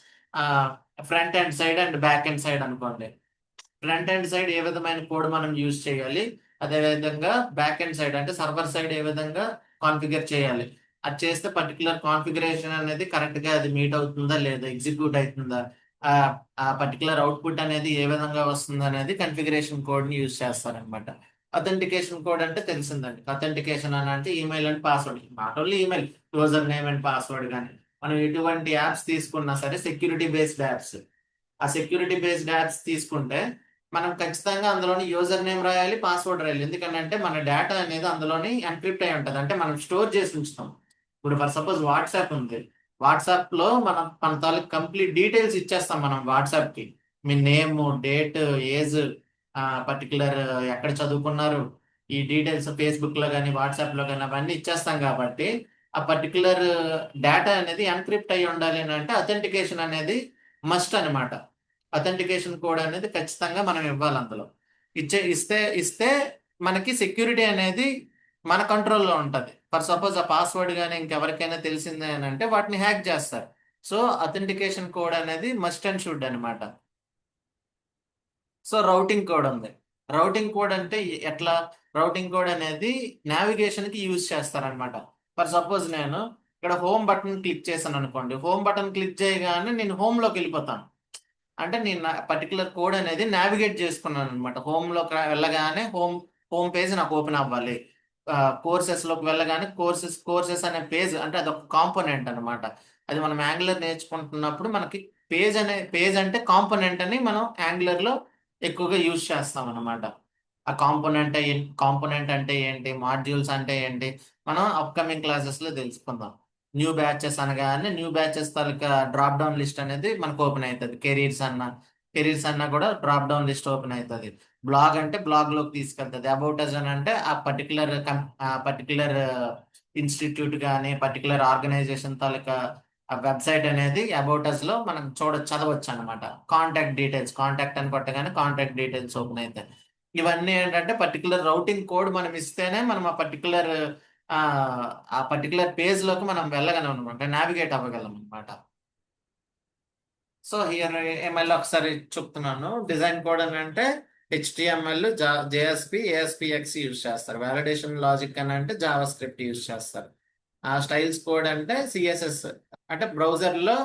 front end side and back end side అనుకోండి. ఫ్రంట్ ఎండ్ సైడ్ ఏ విధమైన కోడ్ మనం యూజ్ చేయాలి, అదే విధంగా బ్యాక్ ఎండ్ సైడ్ అంటే సర్వర్ సైడ్ ఏ విధంగా కాన్ఫిగర్ చేయాలి. అది చేస్తే పర్టికులర్ కాన్ఫిగరేషన్ అనేది కరెక్ట్ గా అది మీట్ అవుతుందా లేదా, ఎగ్జిక్యూట్ అవుతుందా, ఆ ఆ పర్టికులర్ అవుట్పుట్ అనేది ఏ విధంగా వస్తుంది అనేది కన్ఫిగరేషన్ కోడ్ ని యూజ్ చేస్తారనమాట. అథెంటికేషన్ కోడ్ అంటే తెలిసిందండి. అథెంటికేషన్ అని అంటే email and password, not only email, user name and password. కానీ మనం ఎటువంటి యాప్స్ తీసుకున్నా సరే సెక్యూరిటీ బేస్డ్ యాప్స్, ఆ సెక్యూరిటీ బేస్డ్ యాప్స్ తీసుకుంటే మనం ఖచ్చితంగా అందులోని యూజర్ నేమ్ రాయాలి, పాస్వర్డ్ రాయాలి. ఎందుకంటే మన డేటా అనేది అందులోని ఎన్క్రిప్ట్ అయి ఉంటుంది. అంటే మనం స్టోర్ చేసి ఉంచుతాం. ఇప్పుడు ఫర్ సపోజ్ వాట్సాప్ ఉంది. వాట్సాప్ లో మనం మన తాలూకు కంప్లీట్ డీటెయిల్స్ ఇచ్చేస్తాం మనం వాట్సాప్ కి. మీ నేమ్, డేట్, ఏజ్, పర్టికులర్ ఎక్కడ చదువుకున్నారు, ఈ డీటెయిల్స్ ఫేస్బుక్ లో కానీ వాట్సాప్ లో కానీ అవన్నీ ఇచ్చేస్తాం కాబట్టి ఆ పర్టికులర్ డేటా అనేది ఎన్క్రిప్ట్ అయి ఉండాలి అని అంటే అథెంటికేషన్ అనేది మస్ట్ అన్నమాట. అథెంటికేషన్ కోడ్ అనేది ఖచ్చితంగా మనం ఇవ్వాలి అందులో. ఇస్తే మనకి సెక్యూరిటీ అనేది మన కంట్రోల్లో ఉంటుంది. ఫర్ సపోజ్ ఆ పాస్వర్డ్ కానీ ఇంకెవరికైనా తెలిసిందే అని అంటే వాటిని హ్యాక్ చేస్తారు. సో అథెంటికేషన్ కోడ్ అనేది మస్ట్ అండ్ షుడ్ అనమాట. సో రౌటింగ్ కోడ్ ఉంది. రౌటింగ్ కోడ్ అంటే ఎట్లా? రౌటింగ్ కోడ్ అనేది నావిగేషన్ కి యూజ్ చేస్తారనమాట. ఫర్ సపోజ్ నేను ఇక్కడ హోమ్ బటన్ క్లిక్ చేశాను అనుకోండి. హోమ్ బటన్ క్లిక్ చేయగానే నేను హోమ్ లోకి వెళ్ళిపోతాను. అంటే నేను పర్టికులర్ కోడ్ అనేది నావిగేట్ చేసుకున్నాను అనమాట. హోమ్ లోకి వెళ్ళగానే హోమ్ పేజ్ నాకు ఓపెన్ అవ్వాలి. కోర్సెస్ లోకి వెళ్ళగానే కోర్సెస్ అనే పేజ్, అంటే అదొక కాంపోనెంట్ అన్నమాట. అది మనం యాంగులర్ నేర్చుకుంటున్నప్పుడు మనకి పేజ్ అంటే కాంపోనెంట్ అని మనం యాంగులర్ లో ఎక్కువగా యూజ్ చేస్తాం అన్నమాట. ఆ కాంపోనెంట్ అంటే ఏంటి, మాడ్యూల్స్ అంటే ఏంటి, మనం అప్కమింగ్ క్లాసెస్ లో తెలుసుకుందాం. న్యూ బ్యాచెస్ అనగానే న్యూ బ్యాచెస్ తాలూకా డ్రాప్ డౌన్ లిస్ట్ అనేది మనకు ఓపెన్ అవుతుంది. కెరీర్స్ అన్నా కూడా డ్రాప్ డౌన్ లిస్ట్ ఓపెన్ అవుతుంది. బ్లాగ్ అంటే బ్లాగ్ లోకి తీసుకెళ్తుంది. అబౌట్ అస్ అని అంటే ఆ పర్టికులర్ ఇన్స్టిట్యూట్ కానీ పర్టికులర్ ఆర్గనైజేషన్ తాలూకా వెబ్సైట్ అనేది అబౌట్ అస్ లో మనం చదవచ్చు అనమాట. కాంటాక్ట్ అని కొట్టగానే కాంటాక్ట్ డీటెయిల్స్ ఓపెన్ అవుతాయి. ఇవన్నీ ఏంటంటే పర్టికులర్ రౌటింగ్ కోడ్ మనం ఇస్తేనే మనం ఆ ఆ పర్టికులర్ పేజ్ లోకి మనం వెళ్ళగలం అనమాట, నావిగేట్ అవ్వగలం అనమాట. సో హియర్ ఎంఎల్ ఒకసారి చెప్తున్నాను. డిజైన్ కోడ్ అని అంటే హెచ్టిఎంఎల్, జేఎస్పి, ఏఎస్పిఎక్స్ యూజ్ చేస్తారు. వాలిడేషన్ లాజిక్ అని అంటే జావా స్క్రిప్ట్ యూజ్ చేస్తారు. ఆ స్టైల్స్ కోడ్ అంటే సిఎస్ఎస్, అంటే బ్రౌజర్ లో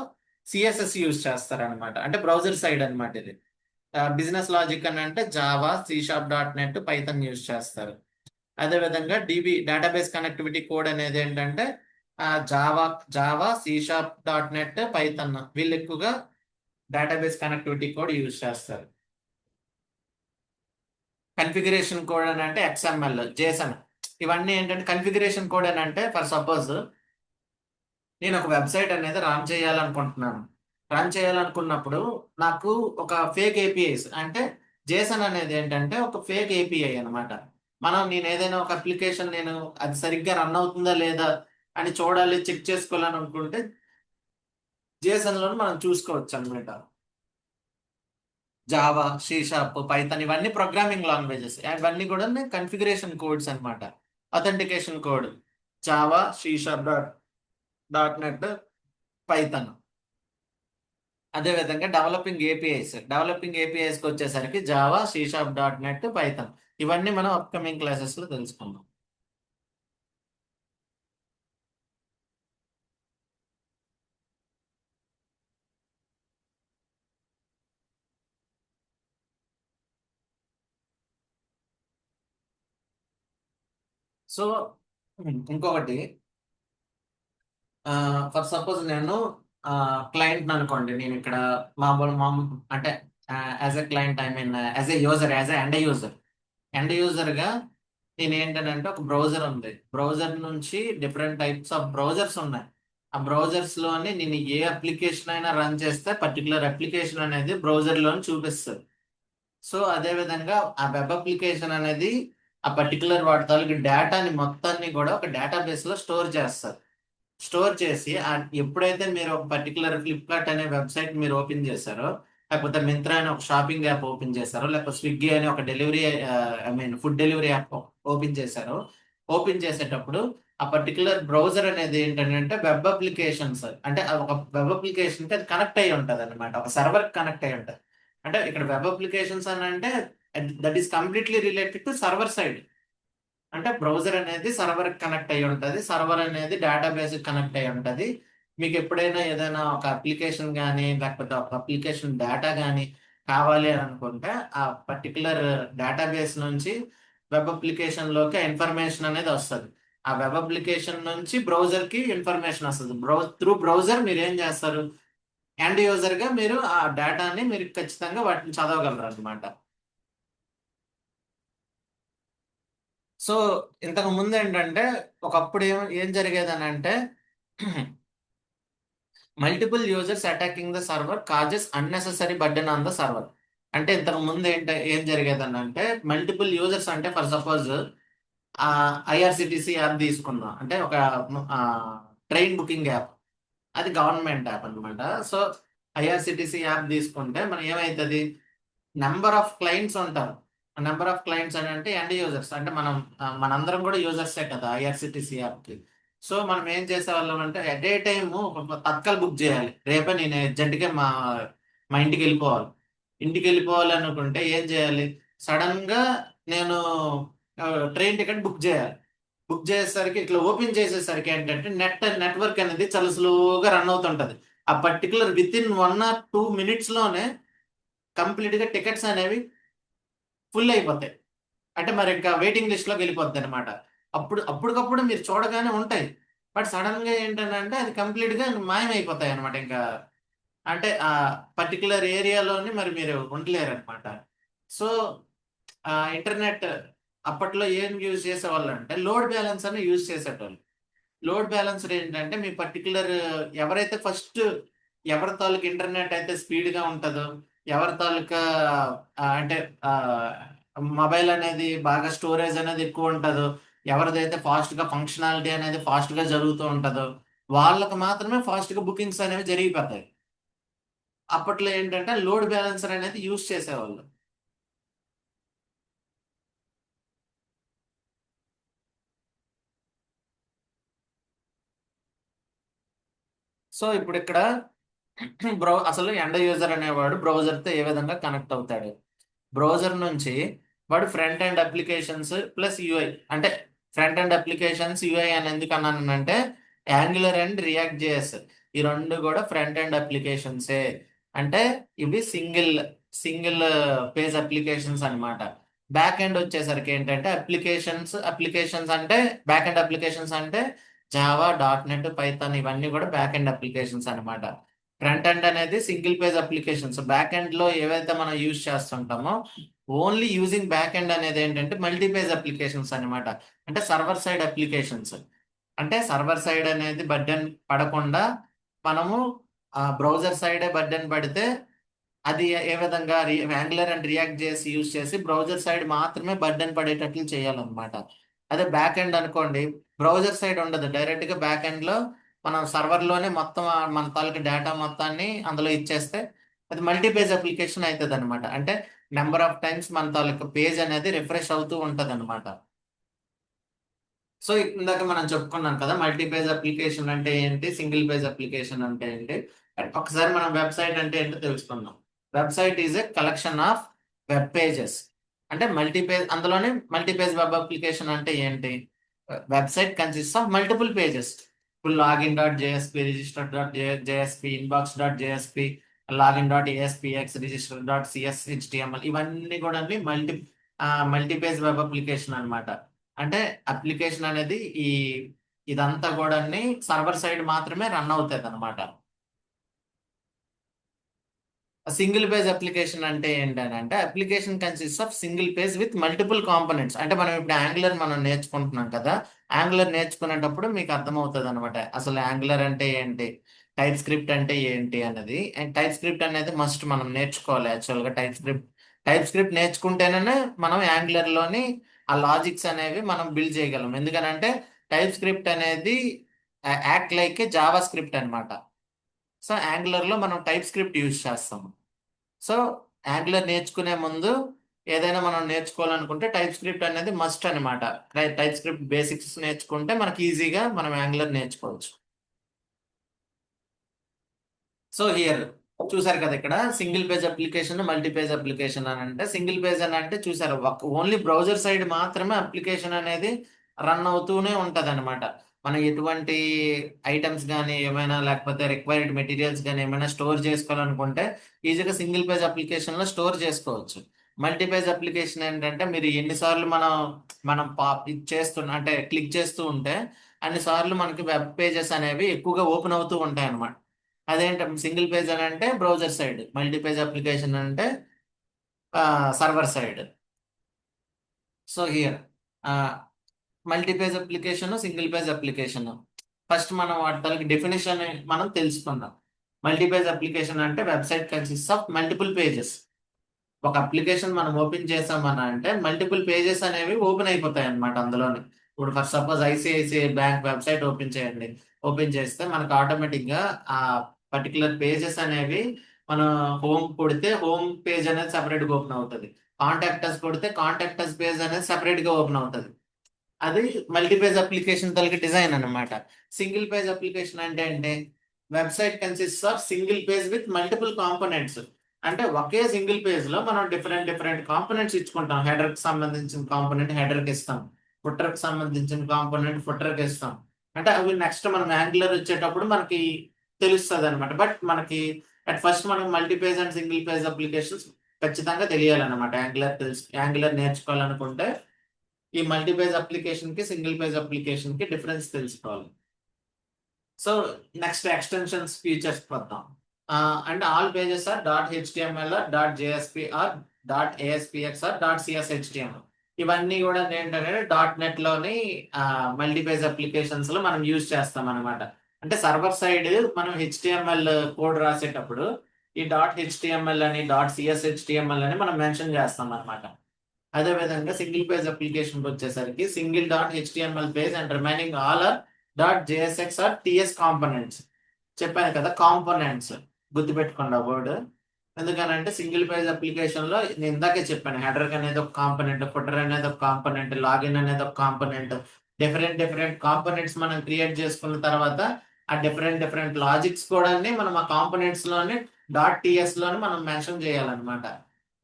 సిఎస్ఎస్ యూజ్ చేస్తారు అనమాట. అంటే బ్రౌజర్ సైడ్ అనమాట ఇది. బిజినెస్ లాజిక్ అని అంటే జావా, C#.NET, పైథన్ యూజ్ చేస్తారు. అదేవిధంగా డేటాబేస్ కనెక్టివిటీ కోడ్ అనేది ఏంటంటే జావా జావా C#.NET, పైథన్ వీళ్ళు ఎక్కువగా డేటాబేస్ కనెక్టివిటీ కోడ్ యూజ్ చేస్తారు. కన్ఫిగరేషన్ కోడ్ అని అంటే XML, JSON. ఇవన్నీ ఏంటంటే కన్ఫిగరేషన్ కోడ్ అని అంటే ఫర్ సపోజ్ నేను ఒక వెబ్సైట్ అనేది రన్ చేయాలనుకున్నప్పుడు నాకు ఒక ఫేక్ ఏపీఐస్, అంటే జేసన్ అనేది ఏంటంటే ఒక ఫేక్ ఏపీఐ అనమాట. నేను ఏదైనా ఒక అప్లికేషన్ అది సరిగ్గా రన్ అవుతుందా లేదా అని చూడాలి, చెక్ చేసుకోవాలని అనుకుంటే జేసన్ లో మనం చూసుకోవచ్చు అనమాట. జావా, C#, పైథాన్ ఇవన్నీ ప్రోగ్రామింగ్ లాంగ్వేజెస్. ఇవన్నీ కూడా కన్ఫిగరేషన్ కోడ్స్ అన్నమాట. Authentication code Java, C#.NET, Python. అదేవిధంగా డెవలపింగ్ ఏపీఐస్కి వచ్చేసరికి జావా, C#.NET, పైథాన్. ఇవన్నీ మనం అప్కమింగ్ క్లాసెస్ లో తెలుసుకుందాం. సో ఇంకొకటి, ఫర్ సపోజ్ నేను క్లయింట్ అనుకోండి. నేను ఇక్కడ మామూలు అంటే as a client, I mean as a user, as a end user గా నేను ఏంటంటే ఒక బ్రౌజర్ ఉంది. బ్రౌజర్ నుంచి డిఫరెంట్ టైప్స్ ఆఫ్ బ్రౌజర్స్ ఉన్నాయి. ఆ బ్రౌజర్స్ లోని నేను ఏ అప్లికేషన్ అయినా రన్ చేస్తే పర్టికులర్ అప్లికేషన్ అనేది బ్రౌజర్ లోని చూపిస్తుంది. సో అదే విధంగా ఆ వెబ్ అప్లికేషన్ అనేది ఆ పర్టికులర్ వాటి తాలూకు డేటాని మొత్తాన్ని కూడా ఒక డేటాబేస్ లో స్టోర్ చేస్తారు. స్టోర్ చేసి ఎప్పుడైతే మీరు ఒక పర్టికులర్ ఫ్లిప్కార్ట్ అనే వెబ్సైట్ మీరు ఓపెన్ చేశారో, లేకపోతే మింత్రా అనే ఒక షాపింగ్ యాప్ ఓపెన్ చేశారో, లేకపోతే స్విగ్గీ అనే ఒక delivery, I mean food delivery app open చేశారో, ఓపెన్ చేసేటప్పుడు ఆ పర్టికులర్ బ్రౌజర్ అనేది ఏంటంటే వెబ్ అప్లికేషన్స్, అంటే అది ఒక వెబ్ అప్లికేషన్ కి అది కనెక్ట్ అయి ఉంటుంది అనమాట. ఒక సర్వర్ కనెక్ట్ అయి ఉంటుంది. అంటే ఇక్కడ వెబ్ అప్లికేషన్స్ అని అంటే that is completely related to server side. అంటే బ్రౌజర్ అనేది సర్వర్ కనెక్ట్ అయి ఉంటుంది, సర్వర్ అనేది డేటాబేస్ కనెక్ట్ అయి ఉంటుంది. మీకు ఎప్పుడైనా ఏదైనా ఒక అప్లికేషన్ కానీ లేకపోతే ఒక అప్లికేషన్ డేటా కానీ కావాలి అని అనుకుంటే ఆ పర్టికులర్ డేటాబేస్ నుంచి వెబ్ అప్లికేషన్ లోకి ఇన్ఫర్మేషన్ అనేది వస్తుంది. ఆ వెబ్ అప్లికేషన్ నుంచి బ్రౌజర్ కి ఇన్ఫర్మేషన్ వస్తుంది. త్రూ బ్రౌజర్ మీరు ఏం చేస్తారు, ఎండ్ యూజర్ గా మీరు ఆ డేటాని మీరు ఖచ్చితంగా వాటిని చదవగలరు అనమాట. సో ఇంతకు ముందు ఏంటంటే ఒకప్పుడు ఏం జరిగేది అని అంటే multiple users attacking the server causes unnecessary burden on the server. అంటే ఇంతకు ముందు ఏం జరిగేదని అంటే మల్టిపుల్ యూజర్స్ అంటే ఫర్ సపోజ్ ఐఆర్సిటిసి యాప్ తీసుకున్నా అంటే ఒక ట్రైన్ బుకింగ్ యాప్, అది గవర్నమెంట్ యాప్ అన్నమాట. సో ఐఆర్సిటిసి యాప్ తీసుకుంటే మనం ఏమవుతుంది, నెంబర్ ఆఫ్ క్లయింట్స్ ఉంటారు. నెంబర్ ఆఫ్ క్లయింట్స్ అని అంటే ఎండ్ యూజర్స్ అంటే మనందరం కూడా యూజర్సే కదా ఐఆర్సిటిసి యాప్కి. సో మనం ఏం చేసేవాళ్ళం అంటే at a time Tatkal book చేయాలి. రేపే నేను అర్జెంట్గా మా ఇంటికి వెళ్ళిపోవాలి. ఇంటికి వెళ్ళిపోవాలి అనుకుంటే ఏం చేయాలి, సడన్ గా నేను ట్రైన్ టికెట్ బుక్ చేయాలి. బుక్ చేసేసరికి ఇట్లా ఓపెన్ చేసేసరికి ఏంటంటే నెట్వర్క్ అనేది చాలా స్లోగా రన్ అవుతుంటది. ఆ particular with in 1 or 2 minutes లోనే కంప్లీట్ గా టికెట్స్ అనేవి ఫుల్ అయిపోతాయి. అంటే మరి ఇంకా వెయిటింగ్ లిస్ట్ లోకి వెళ్ళిపోద్ది అనమాట. అప్పటికప్పుడు మీరు చూడగానే ఉంటాయి, బట్ సడన్ గా ఏంటంటే అది కంప్లీట్ గా మాయమైపోతాయి అనమాట. ఇంకా అంటే ఆ పర్టికులర్ ఏరియాలోని మరి మీరు ఉండలేరు అనమాట. సో ఇంటర్నెట్ అప్పట్లో ఏం యూజ్ చేసేవాళ్ళు అంటే లోడ్ బ్యాలెన్స్ అని యూజ్ చేసేటోళ్ళు. లోడ్ బ్యాలెన్సర్ ఏంటంటే మీ పర్టికులర్ ఎవరైతే ఫస్ట్ ఎవరి తాలూకా ఇంటర్నెట్ అయితే స్పీడ్ గా ఉంటుందో, ఎవరి తాలూకా అంటే మొబైల్ అనేది బాగా స్టోరేజ్ అనేది ఎక్కువ ఉంటుందో, ఎవరిదైతే ఫాస్ట్ గా ఫంక్షనాలిటీ అనేది ఫాస్ట్ గా జరుగుతూ ఉంటుందో వాళ్ళకి మాత్రమే ఫాస్ట్ గా బుకింగ్స్ అనేవి జరిగిపోతాయి. అప్పట్లో ఏంటంటే లోడ్ బ్యాలెన్సర్ అనేది యూజ్ చేసేవాళ్ళు. సో ఇప్పుడు ఇక్కడ అసలు ఎండ్ యూజర్ అనేవాడు బ్రౌజర్ తో ఏ విధంగా కనెక్ట్ అవుతాడు. బ్రౌజర్ నుంచి వాడు front end applications plus UI, అంటే ఫ్రంట్ ఎండ్ అప్లికేషన్స్ యూఐ అని ఎందుకు అన్నానంటే యాంగులర్ అండ్ రియాక్ట్ జేఎస్ ఈ రెండు కూడా ఫ్రంట్ ఎండ్ అప్లికేషన్సే. అంటే ఇవి సింగిల్ సింగిల్ పేజ్ అప్లికేషన్స్ అన్నమాట. బ్యాక్ ఎండ్ వచ్చేసరికి ఏంటంటే అప్లికేషన్స్ అంటే బ్యాక్ ఎండ్ అప్లికేషన్స్ అంటే జావా, డాట్ నెట్, పైథాన్ ఇవన్నీ కూడా బ్యాక్ ఎండ్ అప్లికేషన్స్ అన్నమాట. ఫ్రంట్ ఎండ్ అనేది single page applications. Back end లో ఏవైతే మనం use చేస్తుంటామో only using back end అనేది ఏంటంటే మల్టీ పేజ్ అప్లికేషన్స్ అన్నమాట. అంటే సర్వర్ సైడ్ అప్లికేషన్స్. అంటే సర్వర్ సైడ్ అనేది బర్డెన్ పడకుండా మనము బ్రౌజర్ సైడే బర్డెన్ పడితే అది ఏ విధంగా యాంగులర్ అండ్ రియాక్ట్ చేసి యూజ్ చేసి బ్రౌజర్ సైడ్ మాత్రమే బర్డెన్ పడేటట్లు చేయాలన్నమాట. అదే బ్యాక్ ఎండ్ అనుకోండి, బ్రౌజర్ సైడ్ ఉండదు, డైరెక్ట్ గా బ్యాక్ ఎండ్ లో మనం సర్వర్ లోనే మొత్తం మన తాలూకు డేటా మొత్తాన్ని అందులో ఇచ్చేస్తే అది మల్టీ పేజ్ అప్లికేషన్ అవుతుంది అనమాట. అంటే నెంబర్ ఆఫ్ టైమ్స్ మన తాలూకు పేజ్ అనేది రిఫ్రెష్ అవుతూ ఉంటది అనమాట. సో ఇందాక మనం చెప్పుకున్నాం కదా మల్టీ పేజ్ అప్లికేషన్ అంటే ఏంటి, సింగిల్ పేజ్ అప్లికేషన్ అంటే ఏంటి. ఒకసారి మనం వెబ్సైట్ అంటే ఏంటో తెలుసుకుందాం. Website is a collection of web pages. అంటే మల్టీ పేజ్, అందులోనే మల్టీ పేజ్ వెబ్ అప్లికేషన్ అంటే ఏంటి, website consist of multiple pages. ఇప్పుడు లాగిన్.jspy, రిజిస్టర్.jspy, ఇన్బాక్స్.jspy, లాగిన్.aspx, రిజిస్టర్.cs, HTML ఇవన్నీ కూడా మల్టీ పేజ్ వెబ్ అప్లికేషన్ అన్నమాట. అంటే అప్లికేషన్ అనేది ఇదంతా కూడా సర్వర్ సైడ్ మాత్రమే రన్ అవుతుంది అనమాట. సింగిల్ పేజ్ అప్లికేషన్ అంటే ఏంటంటే application consist of single page with multiple components. అంటే మనం ఇప్పుడు యాంగులర్ మనం నేర్చుకుంటున్నాం కదా, యాంగులర్ నేర్చుకునేటప్పుడు మీకు అర్థమవుతుంది అనమాట అసలు యాంగులర్ అంటే ఏంటి, టైప్ స్క్రిప్ట్ అంటే ఏంటి అన్నది. అండ్ టైప్ స్క్రిప్ట్ అనేది మస్ట్ మనం నేర్చుకోవాలి. యాక్చువల్గా టైప్ స్క్రిప్ట్ నేర్చుకుంటేనే మనం యాంగులర్ లోని ఆ లాజిక్స్ అనేవి మనం బిల్డ్ చేయగలం. ఎందుకనంటే టైప్ స్క్రిప్ట్ అనేది యాక్ట్ లైక్ ఏ జావా స్క్రిప్ట్ అనమాట. సో యాంగులర్ లో మనం టైప్ స్క్రిప్ట్ యూజ్ చేస్తాము. సో యాంగులర్ నేర్చుకునే ముందు ఏదైనా మనం నేర్చుకోవాలనుకుంటే టైప్ స్క్రిప్ట్ అనేది మస్ట్ అనమాట. టైప్ స్క్రిప్ట్ బేసిక్స్ నేర్చుకుంటే మనకి ఈజీగా మనం యాంగులర్ నేర్చుకోవచ్చు. సో హియర్ చూసారు కదా, ఇక్కడ single page application, multi page application అని అంటే సింగిల్ పేజ్ అని అంటే చూసారు ఓన్లీ బ్రౌజర్ సైడ్ మాత్రమే అప్లికేషన్ అనేది రన్ అవుతూనే ఉంటది అనమాట. మనం ఎటువంటి ఐటమ్స్ కానీ ఏమైనా లేకపోతే రిక్వైర్డ్ మెటీరియల్స్ కానీ ఏమైనా స్టోర్ చేసుకోవాలనుకుంటే ఈజీగా సింగిల్ పేజ్ అప్లికేషన్ లో స్టోర్ చేసుకోవచ్చు. మల్టీ పేజ్ అప్లికేషన్ ఏంటంటే మీరు ఎన్నిసార్లు మనం ఇది చేస్తున్నా అంటే క్లిక్ చేస్తూ ఉంటే అన్నిసార్లు మనకి వెబ్ పేజెస్ అనేవి ఎక్కువగా ఓపెన్ అవుతూ ఉంటాయి అనమాట. అదేంట సింగిల్ పేజ్ అని అంటే browser side, multi page application అంటే server side. So here multipage application, single page application. First మనం వాటి తాలూకు డెఫినేషన్ మనం తెలుసుకుందాం. మల్టీపేజ్ అప్లికేషన్ అంటే website consist of multiple pages. ఒక అప్లికేషన్ మనం ఓపెన్ చేసామని అంటే మల్టిపుల్ పేజెస్ అనేవి ఓపెన్ అయిపోతాయి అన్నమాట అందులోని. ఇప్పుడు for suppose ICICI bank website open చేయండి. ఓపెన్ చేస్తే మనకు ఆటోమేటిక్ గా ఆ పర్టికులర్ పేజెస్ అనేవి మనం హోమ్ కొడితే హోమ్ పేజ్ అనేది సెపరేట్ గా ఓపెన్ అవుతుంది. కాంటాక్టర్స్ కొడితే కాంటాక్టర్స్ పేజ్ అనేది సెపరేట్ గా ఓపెన్ అవుతుంది. అది మల్టీపేజ్ అప్లికేషన్ తలకి డిజైన్ అన్నమాట. సింగిల్ పేజ్ అప్లికేషన్ అంటే website consist of single page with multiple components. అంటే ఒకే సింగిల్ పేజ్ లో మనం డిఫరెంట్ డిఫరెంట్ కాంపోనెంట్స్ ఇచ్చుకుంటాం. హెడర్ కి సంబంధించిన కాంపోనెంట్ హెడర్ కి ఇస్తాం, ఫుటర్ కి సంబంధించిన కాంపోనెంట్ ఫుటర్ కి ఇస్తాం. అంటే అవి నెక్స్ట్ మనం యాంగులర్ వచ్చేటప్పుడు మనకి తెలుస్తుంది అనమాట. బట్ మనకి అట్ ఫస్ట్ మనం multipage and single page applications ఖచ్చితంగా తెలియాలన్నమాట. యాంగులర్ నేర్చుకోవాలనుకుంటే ఈ మల్టీపేజ్ అప్లికేషన్ కి సింగిల్ పేజ్ అప్లికేషన్ కి డిఫరెన్స్ తెలుసుకోవాలి. సో నెక్స్ట్ ఎక్స్టెన్షన్స్ ఫీచర్స్ వద్దాం. And all pages are dot HTML or dot JSP or dot ASPX or dot CSHTML. ఇవన్నీ కూడా ఏంటంటే డాట్ నెట్ లోని మల్టీపేజ్ అప్లికేషన్స్ లో మనం యూజ్ చేస్తాం అనమాట. అంటే సర్వర్ సైడ్ మనం హెచ్టిఎంఎల్ కోడ్ రాసేటప్పుడు ఈ డాట్ హెచ్టిఎంఎల్ అని డాట్ సిఎస్హెచ్టిఎంఎల్ అని మనం మెన్షన్ చేస్తాం అనమాట. అదే విధంగా సింగిల్ పేజ్ అప్లికేషన్ వచ్చేసరికి single dot HTML page and remaining all are dot JSX or TS components. చెప్పాను కదా, కాంపోనెంట్స్ గుర్తుపెట్టుకోండి ఆ వర్డ్. ఎందుకనంటే సింగిల్ పేజ్ అప్లికేషన్ లో నేను ఇందాకే చెప్పాను, హెడర్ అనేది ఒక కాంపోనెంట్, ఫుటర్ అనేది ఒక కాంపోనెంట్, లాగిన్ అనేది ఒక కాంపోనెంట్. డిఫరెంట్ డిఫరెంట్ కాంపోనెంట్స్ మనం క్రియేట్ చేసుకున్న తర్వాత ఆ డిఫరెంట్ డిఫరెంట్ లాజిక్స్ కూడా మనం ఆ కాంపోనెంట్స్ లోని డాట్ టిఎస్ లోని మనం మెన్షన్ చేయాలన్నమాట.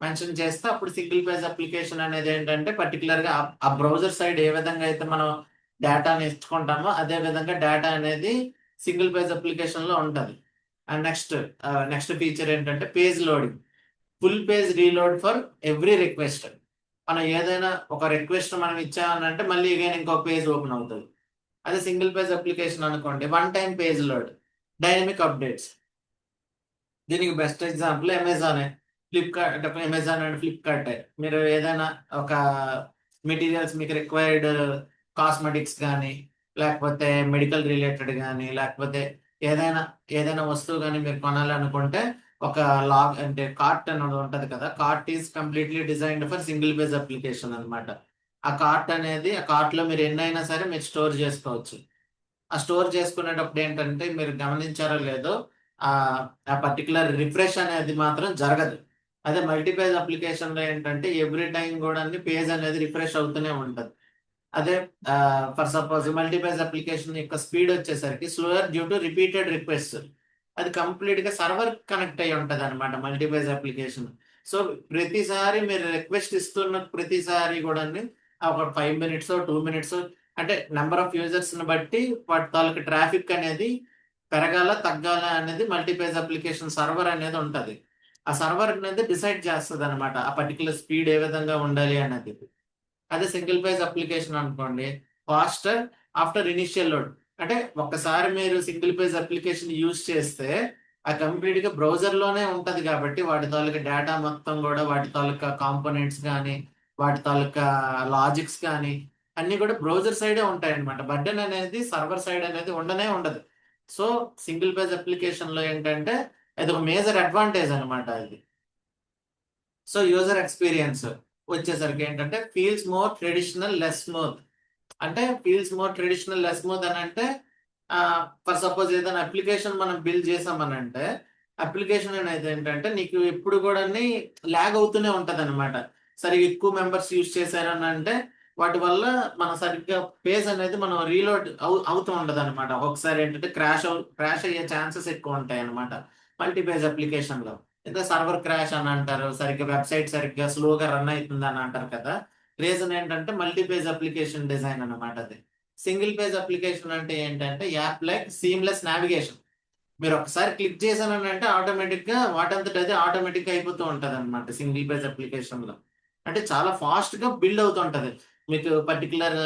మెన్షన్ చేస్తే అప్పుడు సింగిల్ పేజ్ అప్లికేషన్ అనేది ఏంటంటే పర్టికులర్ గా ఆ బ్రౌజర్ సైడ్ ఏ విధంగా అయితే మనం డేటాని ఇచ్చుకుంటామో అదే విధంగా డేటా అనేది సింగిల్ పేజ్ అప్లికేషన్ లో ఉంటది. అండ్ నెక్స్ట్ ఫీచర్ ఏంటంటే page loading. Full page reload for every request. మనం ఏదైనా ఒక రిక్వెస్ట్ మనం ఇచ్చామనంటే మళ్ళీ అగైన్ ఇంకో పేజ్ ఓపెన్ అవుతుంది. అదే సింగిల్ పేజ్ అప్లికేషన్ అనుకోండి, one time page load, dynamic updates. దీనికి బెస్ట్ ఎగ్జాంపుల్ అమెజానే. Flipkart, Amazon and Flipkart. మీరు ఏదైనా ఒక మెటీరియల్స్ మీకు రిక్వైర్డ్ కాస్మెటిక్స్ కానీ లేకపోతే మెడికల్ రిలేటెడ్ కానీ లేకపోతే ఏదైనా ఏదైనా వస్తువు కానీ మీరు కొనాలనుకుంటే ఒక లాగ్ అంటే కార్ట్ అనేది ఉంటది కదా. Cart is completely designed for single page application అన్నమాట. ఆ కార్ట్ అనేది ఆ కార్ట్ లో మీరు ఎన్నైనా సరే మీరు స్టోర్ చేసుకోవచ్చు. ఆ స్టోర్ చేసుకునేటప్పుడు ఏంటంటే మీరు గమనించారో లేదో ఆ ఆ పర్టికులర్ రిఫ్రెష్ అనేది మాత్రం జరగదు. అదే మల్టీపేజ్ అప్లికేషన్ లో ఏంటంటే ఎవ్రీ టైం కూడా పేజ్ అనేది రిఫ్రెష్ అవుతూనే ఉంటది. అదే ఫర్ సపోజ్ మల్టీపేజ్ అప్లికేషన్ యొక్క స్పీడ్ వచ్చేసరికి slower due to repeated request. అది కంప్లీట్ గా సర్వర్ కనెక్ట్ అయి ఉంటది అనమాట మల్టీపేజ్ అప్లికేషన్. సో ప్రతిసారి మీరు రిక్వెస్ట్ ఇస్తున్న ప్రతిసారి కూడా ఒక 5 minutes 2 minutes అంటే నెంబర్ ఆఫ్ యూజర్స్ ని బట్టి వాటి తాలూకు ట్రాఫిక్ అనేది పెరగాల తగ్గాల అనేది మల్టీపేజ్ అప్లికేషన్ సర్వర్ అనేది ఉంటది. ఆ సర్వర్ అనేది డిసైడ్ చేస్తుంది అనమాట ఆ పర్టికులర్ స్పీడ్ ఏ విధంగా ఉండాలి అనేది. అదే సింగిల్ పేజ్ అప్లికేషన్ అనుకోండి, ఫాస్టర్ ఆఫ్టర్ ఇనిషియల్ లోడ్. అంటే ఒక్కసారి మీరు సింగిల్ పేజ్ అప్లికేషన్ యూజ్ చేస్తే ఆ కంప్లీట్ గా బ్రౌజర్ లోనే ఉంటది కాబట్టి వాటి తాలూకా డేటా మొత్తం కూడా వాటి తాలూకా కాంపోనెంట్స్ కానీ వాటి తాలూకా లాజిక్స్ కానీ అన్ని కూడా బ్రౌజర్ సైడే ఉంటాయి అనమాట. బర్డెన్ అనేది సర్వర్ సైడ్ అనేది ఉండనే ఉండదు. సో సింగిల్ పేజ్ అప్లికేషన్ లో ఏంటంటే అది ఒక మేజర్ అడ్వాంటేజ్ అనమాట ఇది. సో యూజర్ ఎక్స్పీరియన్స్ వచ్చేసరికి ఏంటంటే feels more traditional less smooth. అంటే feels more traditional less smooth అని అంటే ఫర్ సపోజ్ ఏదైనా అప్లికేషన్ మనం బిల్డ్ చేసామని అంటే అప్లికేషన్ అనేది ఏంటంటే నీకు ఎప్పుడు కూడా ల్యాగ్ అవుతూనే ఉంటది అనమాట. సరిగ్గా ఎక్కువ మెంబర్స్ యూజ్ చేశారని అంటే వాటి వల్ల మన సరిగ్గా పేజ్ అనేది మనం రీలోడ్ అవుతూ ఉంటది అనమాట. ఒకసారి ఏంటంటే క్రాష్ అయ్యే ఛాన్సెస్ ఎక్కువ ఉంటాయి అనమాట మల్టీపేజ్ అప్లికేషన్ లో. ఇంకా సర్వర్ క్రాష్ అని అంటారు, సరిగ్గా వెబ్సైట్ సరిగ్గా స్లోగా రన్ అవుతుంది అని అంటారు కదా. రీజన్ ఏంటంటే మల్టీపేజ్ అప్లికేషన్ డిజైన్ అన్నమాట అది. సింగిల్ పేజ్ అప్లికేషన్ అంటే ఏంటంటే యాప్ లైక్ సీమ్లెస్ నావిగేషన్. మీరు ఒకసారి క్లిక్ చేశానని అంటే ఆటోమేటిక్ గా వాటంతట అది ఆటోమేటిక్ గా అయిపోతూ ఉంటది అనమాట సింగిల్ పేజ్ అప్లికేషన్ లో. అంటే చాలా ఫాస్ట్ గా బిల్డ్ అవుతూ ఉంటది. మీకు పర్టికులర్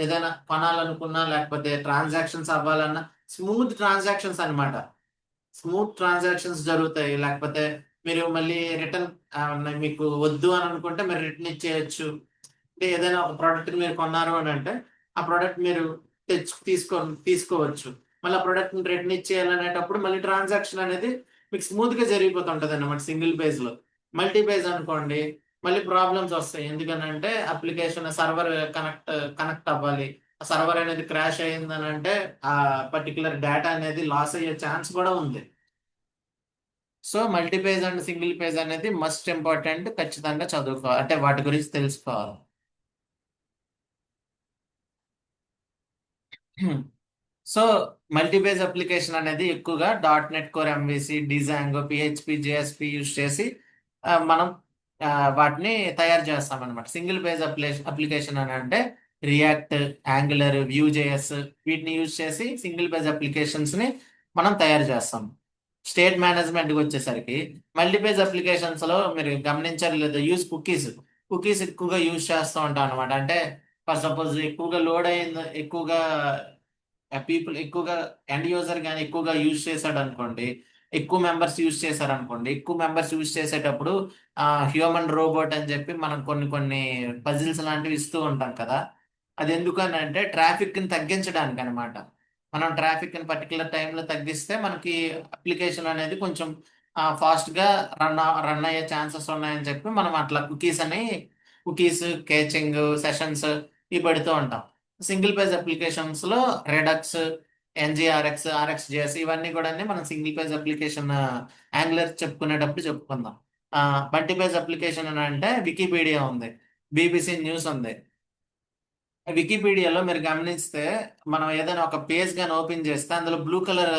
ఏదైనా కొనాలనుకున్నా లేకపోతే ట్రాన్సాక్షన్స్ అవ్వాలన్నా స్మూత్ ట్రాన్సాక్షన్స్ అన్నమాట. స్మూత్ ట్రాన్సాక్షన్స్ జరుగుతాయి. లేకపోతే మీరు మళ్ళీ రిటర్న్ మీకు వద్దు అని అనుకుంటే మీరు రిటర్న్ ఇచ్చేయచ్చు. అంటే ఏదైనా ఒక ప్రోడక్ట్ మీరు కొన్నారు అని అంటే ఆ ప్రోడక్ట్ మీరు తీసుకోవచ్చు. మళ్ళీ ఆ ప్రోడక్ట్ రిటర్న్ ఇచ్చేయాలనేటప్పుడు మళ్ళీ ట్రాన్సాక్షన్ అనేది మీకు స్మూత్ గా జరిగిపోతుంటది అన్నమాట సింగిల్ పేజ్ లో. మల్టీ పేజ్ అనుకోండి మళ్ళీ ప్రాబ్లమ్స్ వస్తాయి. ఎందుకనంటే అప్లికేషన్ సర్వర్ కనెక్ట్ అవ్వాలి. ఆ సర్వర్ అనేది క్రాష్ అయ్యిందని అంటే ఆ పర్టికులర్ డేటా అనేది లాస్ అయ్యే ఛాన్స్ కూడా ఉంది. So multi page and single page అనేది మస్ట్ ఇంపార్టెంట్, ఖచ్చితంగా చదువుకోవాలి, అంటే వాటి గురించి తెలుసుకోవాలి. సో మల్టీపేజ్ అప్లికేషన్ అనేది ఎక్కువగా .NET core MVC, Django, PHP, JSP use చేసి మనం ఆ, వాటిని తయారు చేస్తాం అనమాట. సింగిల్ పేజ్ అప్లికేషన్ అని అంటే రియాక్ట్, యాంగులర్, వ్యూ జేఎస్ వీటిని యూజ్ చేసి సింగిల్ పేజ్ అప్లికేషన్స్ ని మనం తయారు చేస్తాం. స్టేట్ మేనేజ్మెంట్కి వచ్చేసరికి మల్టీపేజ్ అప్లికేషన్స్ లో మీరు గమనించారు లేదా, యూజ్ కుకీస్ ఎక్కువగా యూజ్ చేస్తూ ఉంటాం అనమాట. అంటే ఫర్ సపోజ్ ఎక్కువగా లోడ్ అయింది, ఎక్కువగా పీపుల్ ఎక్కువగా ఎండ్ యూజర్ కానీ ఎక్కువగా యూజ్ చేశాడు అనుకోండి, ఎక్కువ మెంబర్స్ యూజ్ చేశారు అనుకోండి, ఎక్కువ మెంబర్స్ యూజ్ చేసేటప్పుడు హ్యూమన్ రోబోట్ అని చెప్పి మనం కొన్ని కొన్ని పజిల్స్ లాంటివి ఇస్తూ ఉంటాం కదా. అది ఎందుకని అంటే ట్రాఫిక్ ని తగ్గించడానికి అనమాట. మనం ట్రాఫిక్ ని పర్టికులర్ టైంలో తగ్గిస్తే మనకి అప్లికేషన్ అనేది కొంచెం ఫాస్ట్ గా రన్ అయ్యే ఛాన్సెస్ ఉన్నాయని చెప్పి మనం అట్లా కుకీస్, కేచింగ్ సెషన్స్ ఇవి పెడుతూ ఉంటాం. సింగిల్ పేజ్ అప్లికేషన్స్ లో రెడక్స్, ఎన్జిఆర్ఎక్స్, ఆర్ఎక్స్ జేఎస్ ఇవన్నీ కూడా మనం సింగిల్ పేజ్ అప్లికేషన్ యాంగులర్ చెప్పుకునేటప్పుడు చెప్పుకుందాం. మల్టీ పేజ్ అప్లికేషన్ అని అంటే వికీపీడియా ఉంది, బీబీసీ న్యూస్ ఉంది. వికీపీడియాలో మీరు గమనిస్తే మనం ఏదైనా ఒక పేజ్ కానీ ఓపెన్ చేస్తే అందులో బ్లూ కలర్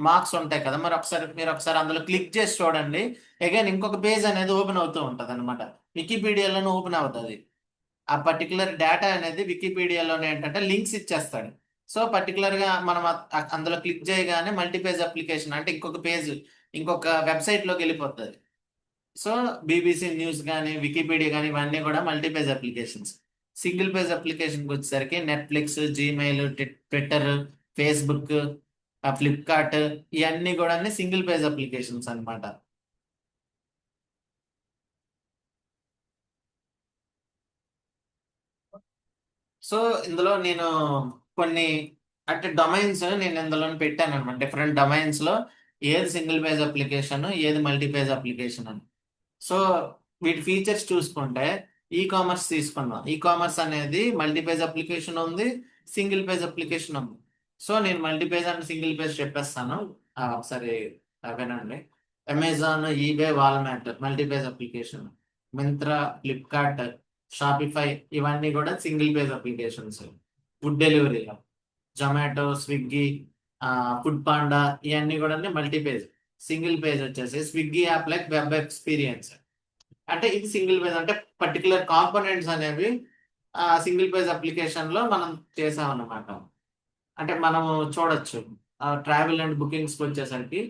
మార్క్స్ ఉంటాయి కదా. మీరు ఒకసారి అందులో క్లిక్ చేసి చూడండి, అగైన్ ఇంకొక పేజ్ అనేది ఓపెన్ అవుతూ ఉంటది అనమాట. వికీపీడియాలోనే ఓపెన్ అవుతుంది. ఆ పర్టికులర్ డేటా అనేది వికీపీడియాలోనే ఏంటంటే లింక్స్ ఇచ్చేస్తాడు. సో పర్టికులర్ గా మనం అందులో క్లిక్ చేయగానే మల్టీపేజ్ అప్లికేషన్ అంటే ఇంకొక వెబ్సైట్ లోకి వెళ్ళిపోతుంది. సో బీబీసీ న్యూస్ కానీ, వికీపీడియా కానీ ఇవన్నీ కూడా మల్టీపేజ్ అప్లికేషన్స్. సింగిల్ పేజ్ అప్లికేషన్కి వచ్చేసరికి Netflix, Gmail, Twitter, Facebook, Flipkart ఇవన్నీ కూడా సింగిల్ పేజ్ అప్లికేషన్స్ అన్నమాట. సో ఇందులో నేను కొన్ని అంటే డొమైన్స్ నేను ఇందులో పెట్టాను అనమాట. డిఫరెంట్ డొమైన్స్ లో ఏది సింగిల్ పేజ్ అప్లికేషన్, ఏది మల్టీ పేజ్ అప్లికేషన్ అని. సో వీటి ఫీచర్స్ చూసుకుంటే ఈ కామర్స్ తీసుకుందాం. ఈ కామర్స్ అనేది మల్టీ పేజ్ అప్లికేషన్ ఉంది, సింగిల్ పేజ్ అప్లికేషన్ ఉంది. సో నేను multi page and single page చెప్పేస్తాను. ఒకసారి వినండి. Amazon, eBay, Walmart multi page application. Myntra, Flipkart, Shopify ఇవన్నీ కూడా single page applications. Food delivery, Zomato, Swiggy, food panda ఇవన్నీ కూడా మల్టీ పేజ్. సింగిల్ పేజ్ వచ్చేసి Swiggy app like web experience. అంటే ఇది సింగిల్ పేజ్ అంటే పర్టికులర్ కాంపోనెంట్స్ అనేవి సింగిల్ పేజ్ అప్లికేషన్ లో మనం చేసామన్నమాట. అంటే మనము చూడొచ్చు. ట్రావెల్ అండ్ బుకింగ్స్ వచ్చేసరికి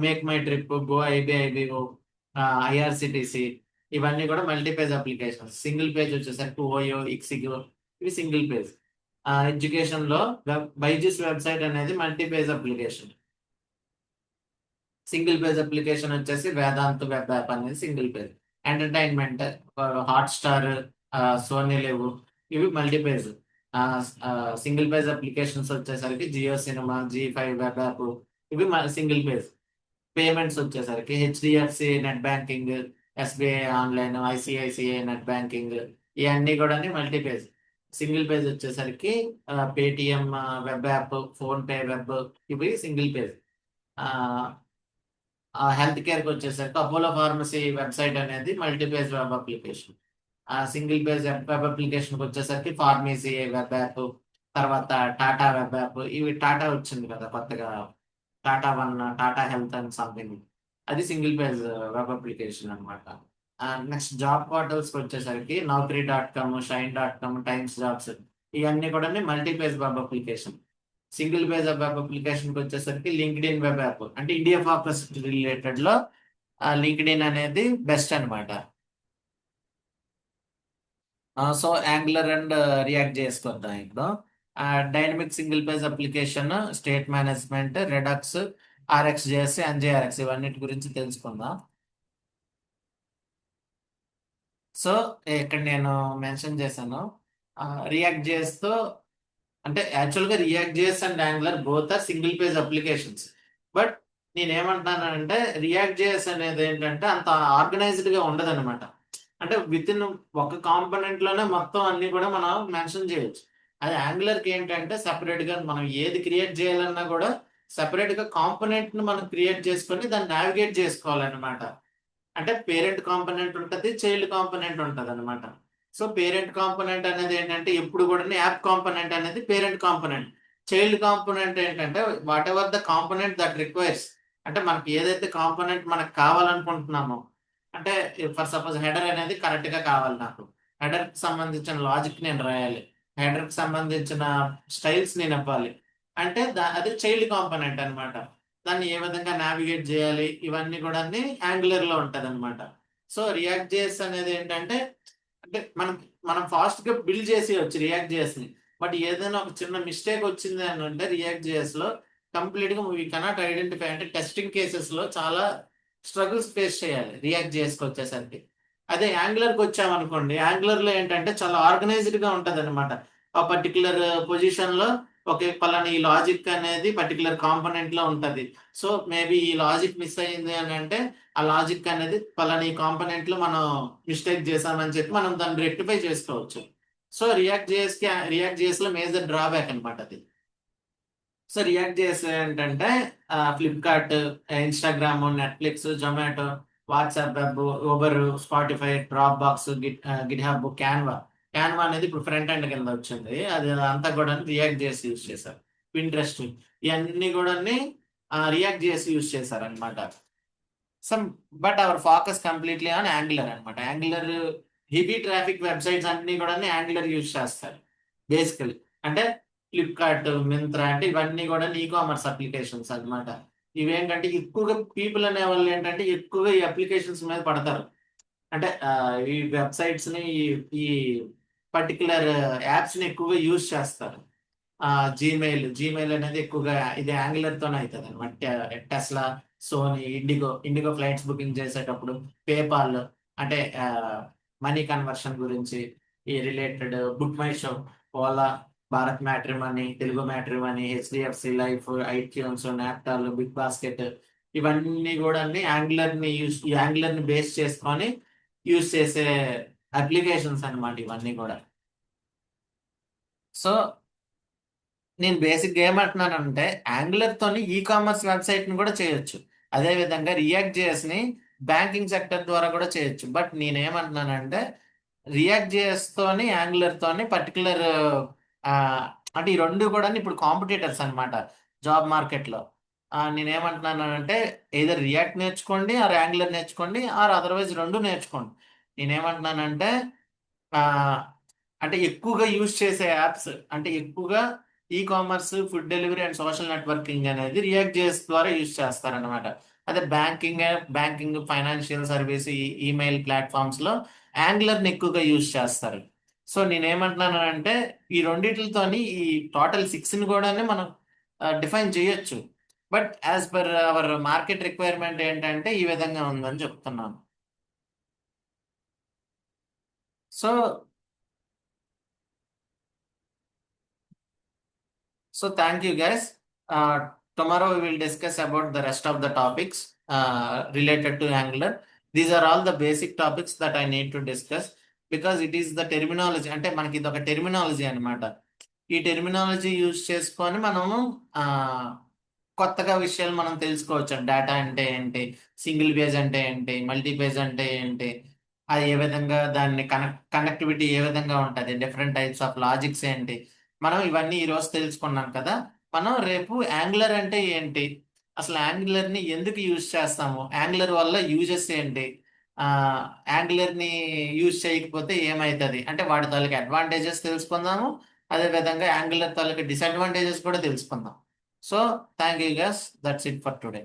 make my trip, go ibibo, IRCTC ఇవన్నీ కూడా multi page applications. Single page వచ్చేసరికి ఓయో, ఇక్సిగో ఇవి సింగిల్ పేజ్. ఎడ్యుకేషన్ లో బైజూస్ వెబ్సైట్ అనేది multi page application. Single page application వచ్చేసి వేదాంత్ వెబ్ యాప్ అనేది single page. Entertainment, Hotstar, Sony LIV ఇవి multi page. Single page applications వచ్చేసరికి Jio Cinema, G5 web app ఇవి సింగిల్ పేజ్. పేమెంట్స్ వచ్చేసరికి HDFC net banking, SBI online, ICICI net banking ఇవన్నీ కూడా మల్టీ పేజ్. సింగిల్ పేజ్ వచ్చేసరికి Paytm web app, PhonePe web ఇవి సింగిల్ పేజ్. హెల్త్ కేర్కి వచ్చేసరికి అపోలో ఫార్మసీ వెబ్సైట్ అనేది multi page web application. Single page web అప్లికేషన్కి వచ్చేసరికి ఫార్మసీ వెబ్ యాప్, తర్వాత టాటా వెబ్ యాప్. ఇవి టాటా వచ్చింది కదా కొత్తగా, Tata one, Tata health and something, అది సింగిల్ పేజ్ వెబ్ అప్లికేషన్ అనమాట. నెక్స్ట్ జాబ్ పోర్టల్స్కి వచ్చేసరికి Naukri.com, Shine.com, టైమ్స్ జాబ్స్ ఇవన్నీ కూడా multi page web application. Single page web అప్లికేషన్కి వచ్చేసరికి లింక్డ్ఇన్ వెబ్ యాప్ అంటే ఇండియా ఫోకస్ రిలేటెడ్ లో లింక్డ్ఇన్ అనేది బెస్ట్ అనమాట. సో యాంగులర్ అండ్ రియాక్ట్ చేసుకొద్దాం ఇప్పుడు. Dynamic single page application, state management, Redux, RxJS, NgRx ఇవన్నిటి గురించి తెలుసుకుందాం. సో ఇక్కడ నేను మెన్షన్ చేశాను రియాక్ట్ జేఎస్ తో అంటే యాక్చువల్గా React JS and Angular both are single page applications. But నేనేమంటున్నానంటే రియాక్ట్ జేఎస్ అనేది ఏంటంటే అంత ఆర్గనైజ్డ్ గా ఉండదన్నమాట. అంటే విత్ ఇన్ ఒక కాంపోనెంట్ లోనే మొత్తం అన్ని కూడా మనం మెన్షన్ చేయొచ్చు. అది యాంగులర్ కి ఏంటంటే సెపరేట్ గా మనం ఏది క్రియేట్ చేయాలన్నా కూడా సెపరేట్ గా కాంపోనెంట్ ను మనం క్రియేట్ చేసుకొని దాన్ని నావిగేట్ చేసుకోవాలన్నమాట. అంటే పేరెంట్ కాంపోనెంట్ ఉంటది, చైల్డ్ కాంపోనెంట్ ఉంటది అనమాట. సో పేరెంట్ కాంపోనెంట్ అనేది ఏంటంటే ఎప్పుడు కూడా యాప్ కాంపోనెంట్ అనేది పేరెంట్ కాంపోనెంట్. చైల్డ్ కాంపోనెంట్ ఏంటంటే what ever the component that requires, అంటే మనకి ఏదైతే కాంపోనెంట్ మనకు కావాలనుకుంటున్నామో, అంటే ఫర్ సపోజ్ హెడర్ అనేది కరెక్ట్ గా కావాలి నాకు. హెడర్ కి సంబంధించిన లాజిక్ నేను రాయాలి, హెడర్ కి సంబంధించిన స్టైల్స్ నేను ఇవ్వాలి. అంటే అది చైల్డ్ కాంపోనెంట్ అన్నమాట. దాన్ని ఏ విధంగా నావిగేట్ చేయాలి ఇవన్నీ కూడా యాంగులర్ లో ఉంటది అనమాట. సో రియాక్ట్ జేఎస్ అనేది ఏంటంటే అంటే మనం ఫాస్ట్ గా బిల్డ్ చేసేయచ్చు రియాక్ట్ జేఎస్ ని. బట్ ఏదైనా ఒక చిన్న మిస్టేక్ వచ్చింది అని అంటే రియాక్ట్ జేఎస్ లో కంప్లీట్ గా వీ కెనాట్ ఐడెంటిఫై, అంటే టెస్టింగ్ కేసెస్ లో చాలా స్ట్రగుల్స్ ఫేస్ చేయాలి రియాక్ట్ జేఎస్ కి వచ్చేసరికి. అదే యాంగులర్ కి వచ్చామనుకోండి, యాంగులర్ లో ఏంటంటే చాలా ఆర్గనైజ్డ్ గా ఉంటది అనమాట. ఆ పర్టికులర్ పొజిషన్ లో ఒకే పలానా ఈ లాజిక్ అనేది పర్టికులర్ కాంపోనెంట్ లో ఉంటది. సో మేబీ ఈ లాజిక్ మిస్ అయింది అని అంటే ఆ లాజిక్ అనేది పలానా కాంపోనెంట్ లో మనం మిస్టేక్ చేసామని చెప్పి మనం దాన్ని రెక్టిఫై చేసుకోవచ్చు. సో రియాక్ట్ జేఎస్ లో మేజర్ డ్రాబ్యాక్ అనమాట అది. సో రియాక్ట్ జేఎస్ ఏంటంటే Flipkart, Instagram, Netflix, Zomato, WhatsApp web, Uber, Spotify, drop box, Git hub, Canva అనేది ఇప్పుడు ఫ్రంట్ ఎండ్ కింద వచ్చింది. అది అంతా కూడా రియాక్ట్ జేఎస్ యూజ్ చేశారు. పింట్రెస్ట్, ఇవన్నీ కూడా రియాక్ట్ జేఎస్ యూజ్ చేశారు అనమాట. Some but our focus completely on angular అనమాట. యాంగులర్ హెవీ ట్రాఫిక్ వెబ్సైట్స్ అన్ని కూడా యాంగులర్ యూజ్ చేస్తారు బేసికలీ. అంటే ఫ్లిప్కార్ట్, మింత్రా, అంటే ఇవన్నీ కూడా ఈ కామర్స్ అప్లికేషన్స్ అన్నమాట. ఇవేంటంటే ఎక్కువగా పీపుల్ అనే వాళ్ళు ఏంటంటే ఎక్కువగా ఈ అప్లికేషన్స్ మీద పడతారు. అంటే ఈ వెబ్సైట్స్ ని ఈ పర్టికులర్ యాప్స్ ని ఎక్కువగా యూజ్ చేస్తారు. జీమెయిల్ అనేది ఎక్కువగా ఇది యాంగులర్ తోనే అవుతుంది అనమాట. Tesla, Sony, IndiGo flights booking చేసేటప్పుడు, పేపాల్ అంటే మనీ కన్వర్షన్ గురించి ఈ related, book my show, Ola, Bharat matrimony, Telugu matrimony, HDFC life, iTunes, Naaptol, big basket, ఇవన్నీ కూడా యాంగులర్ ని బేస్ చేసుకొని యూజ్ చేసే అప్లికేషన్స్ అన్నమాట ఇవన్నీ కూడా. సో నేను బేసిక్గా ఏమంటున్నానంటే యాంగులర్ తోని ఈ కామర్స్ వెబ్సైట్ ని కూడా చేయొచ్చు. అదే విధంగా రియాక్ట్ జేఎస్ ని బ్యాంకింగ్ సెక్టర్ ద్వారా కూడా చేయొచ్చు. బట్ నేనేమంటున్నానంటే రియాక్ట్ జేఎస్ తోని యాంగులర్ తోని పర్టికులర్ అంటే ఈ రెండు కూడా ఇప్పుడు కాంపిటీటర్స్ అన్నమాట జాబ్ మార్కెట్ లో. నేనేమంటున్నానంటే ఏదర్ రియాక్ట్ నేర్చుకోండి, ఆర్ యాంగులర్ నేర్చుకోండి, ఆర్ అదర్వైజ్ రెండు నేర్చుకోండి. నేనేమంటున్నానంటే ఆ, అంటే ఎక్కువగా యూజ్ చేసే యాప్స్, అంటే ఎక్కువగా e commerce, food delivery and social networking అనేది రియాక్ట్ జేఎస్ ద్వారా యూజ్ చేస్తారనమాట. అదే banking, financial service, email platforms లో యాంగులర్ ని ఎక్కువగా యూజ్ చేస్తారు. సో నేనేమంటున్నానంటే ఈ రెండిటితోని ఈ టోటల్ 6 ని కూడా మనం డిఫైన్ చేయొచ్చు. But as per our market requirement ఏంటంటే ఈ విధంగా ఉందని చెప్తున్నాను. So thank you guys. Tomorrow we will discuss about the rest of the topics related to Angular. These are all the basic topics that I need to discuss because it is the terminology. అంటే మనకి ఇది ఒక టెర్మినాలజీ అనమాట. ఈ టెర్మినాలజీ యూజ్ చేసుకొని మనము కొత్తగా విషయాలు మనం తెలుసుకోవచ్చు. డేటా అంటే ఏంటి, సింగిల్ పేజ్ అంటే ఏంటి, మల్టీ పేజ్ అంటే ఏంటి, అది ఏ విధంగా దాన్ని కనెక్టివిటీ ఏ విధంగా ఉంటుంది, డిఫరెంట్ టైప్స్ ఆఫ్ లాజిక్స్ ఏంటి, మనం ఇవన్నీ ఈ రోజు తెలుసుకున్నాం కదా. మనం రేపు యాంగులర్ అంటే ఏంటి, అసలు యాంగులర్ ని ఎందుకు యూజ్ చేస్తాము, యాంగులర్ వల్ల యూజెస్ ఏంటి, ఆ యాంగులర్ ని యూజ్ చేయకపోతే ఏమవుతుంది, అంటే వాటి తాలూకు అడ్వాంటేజెస్ తెలుసుకుందాము. అదే విధంగా యాంగులర్ తాలూకు డిసడ్వాంటేజెస్ కూడా తెలుసుకుందాం. So thank you guys, that's it for today.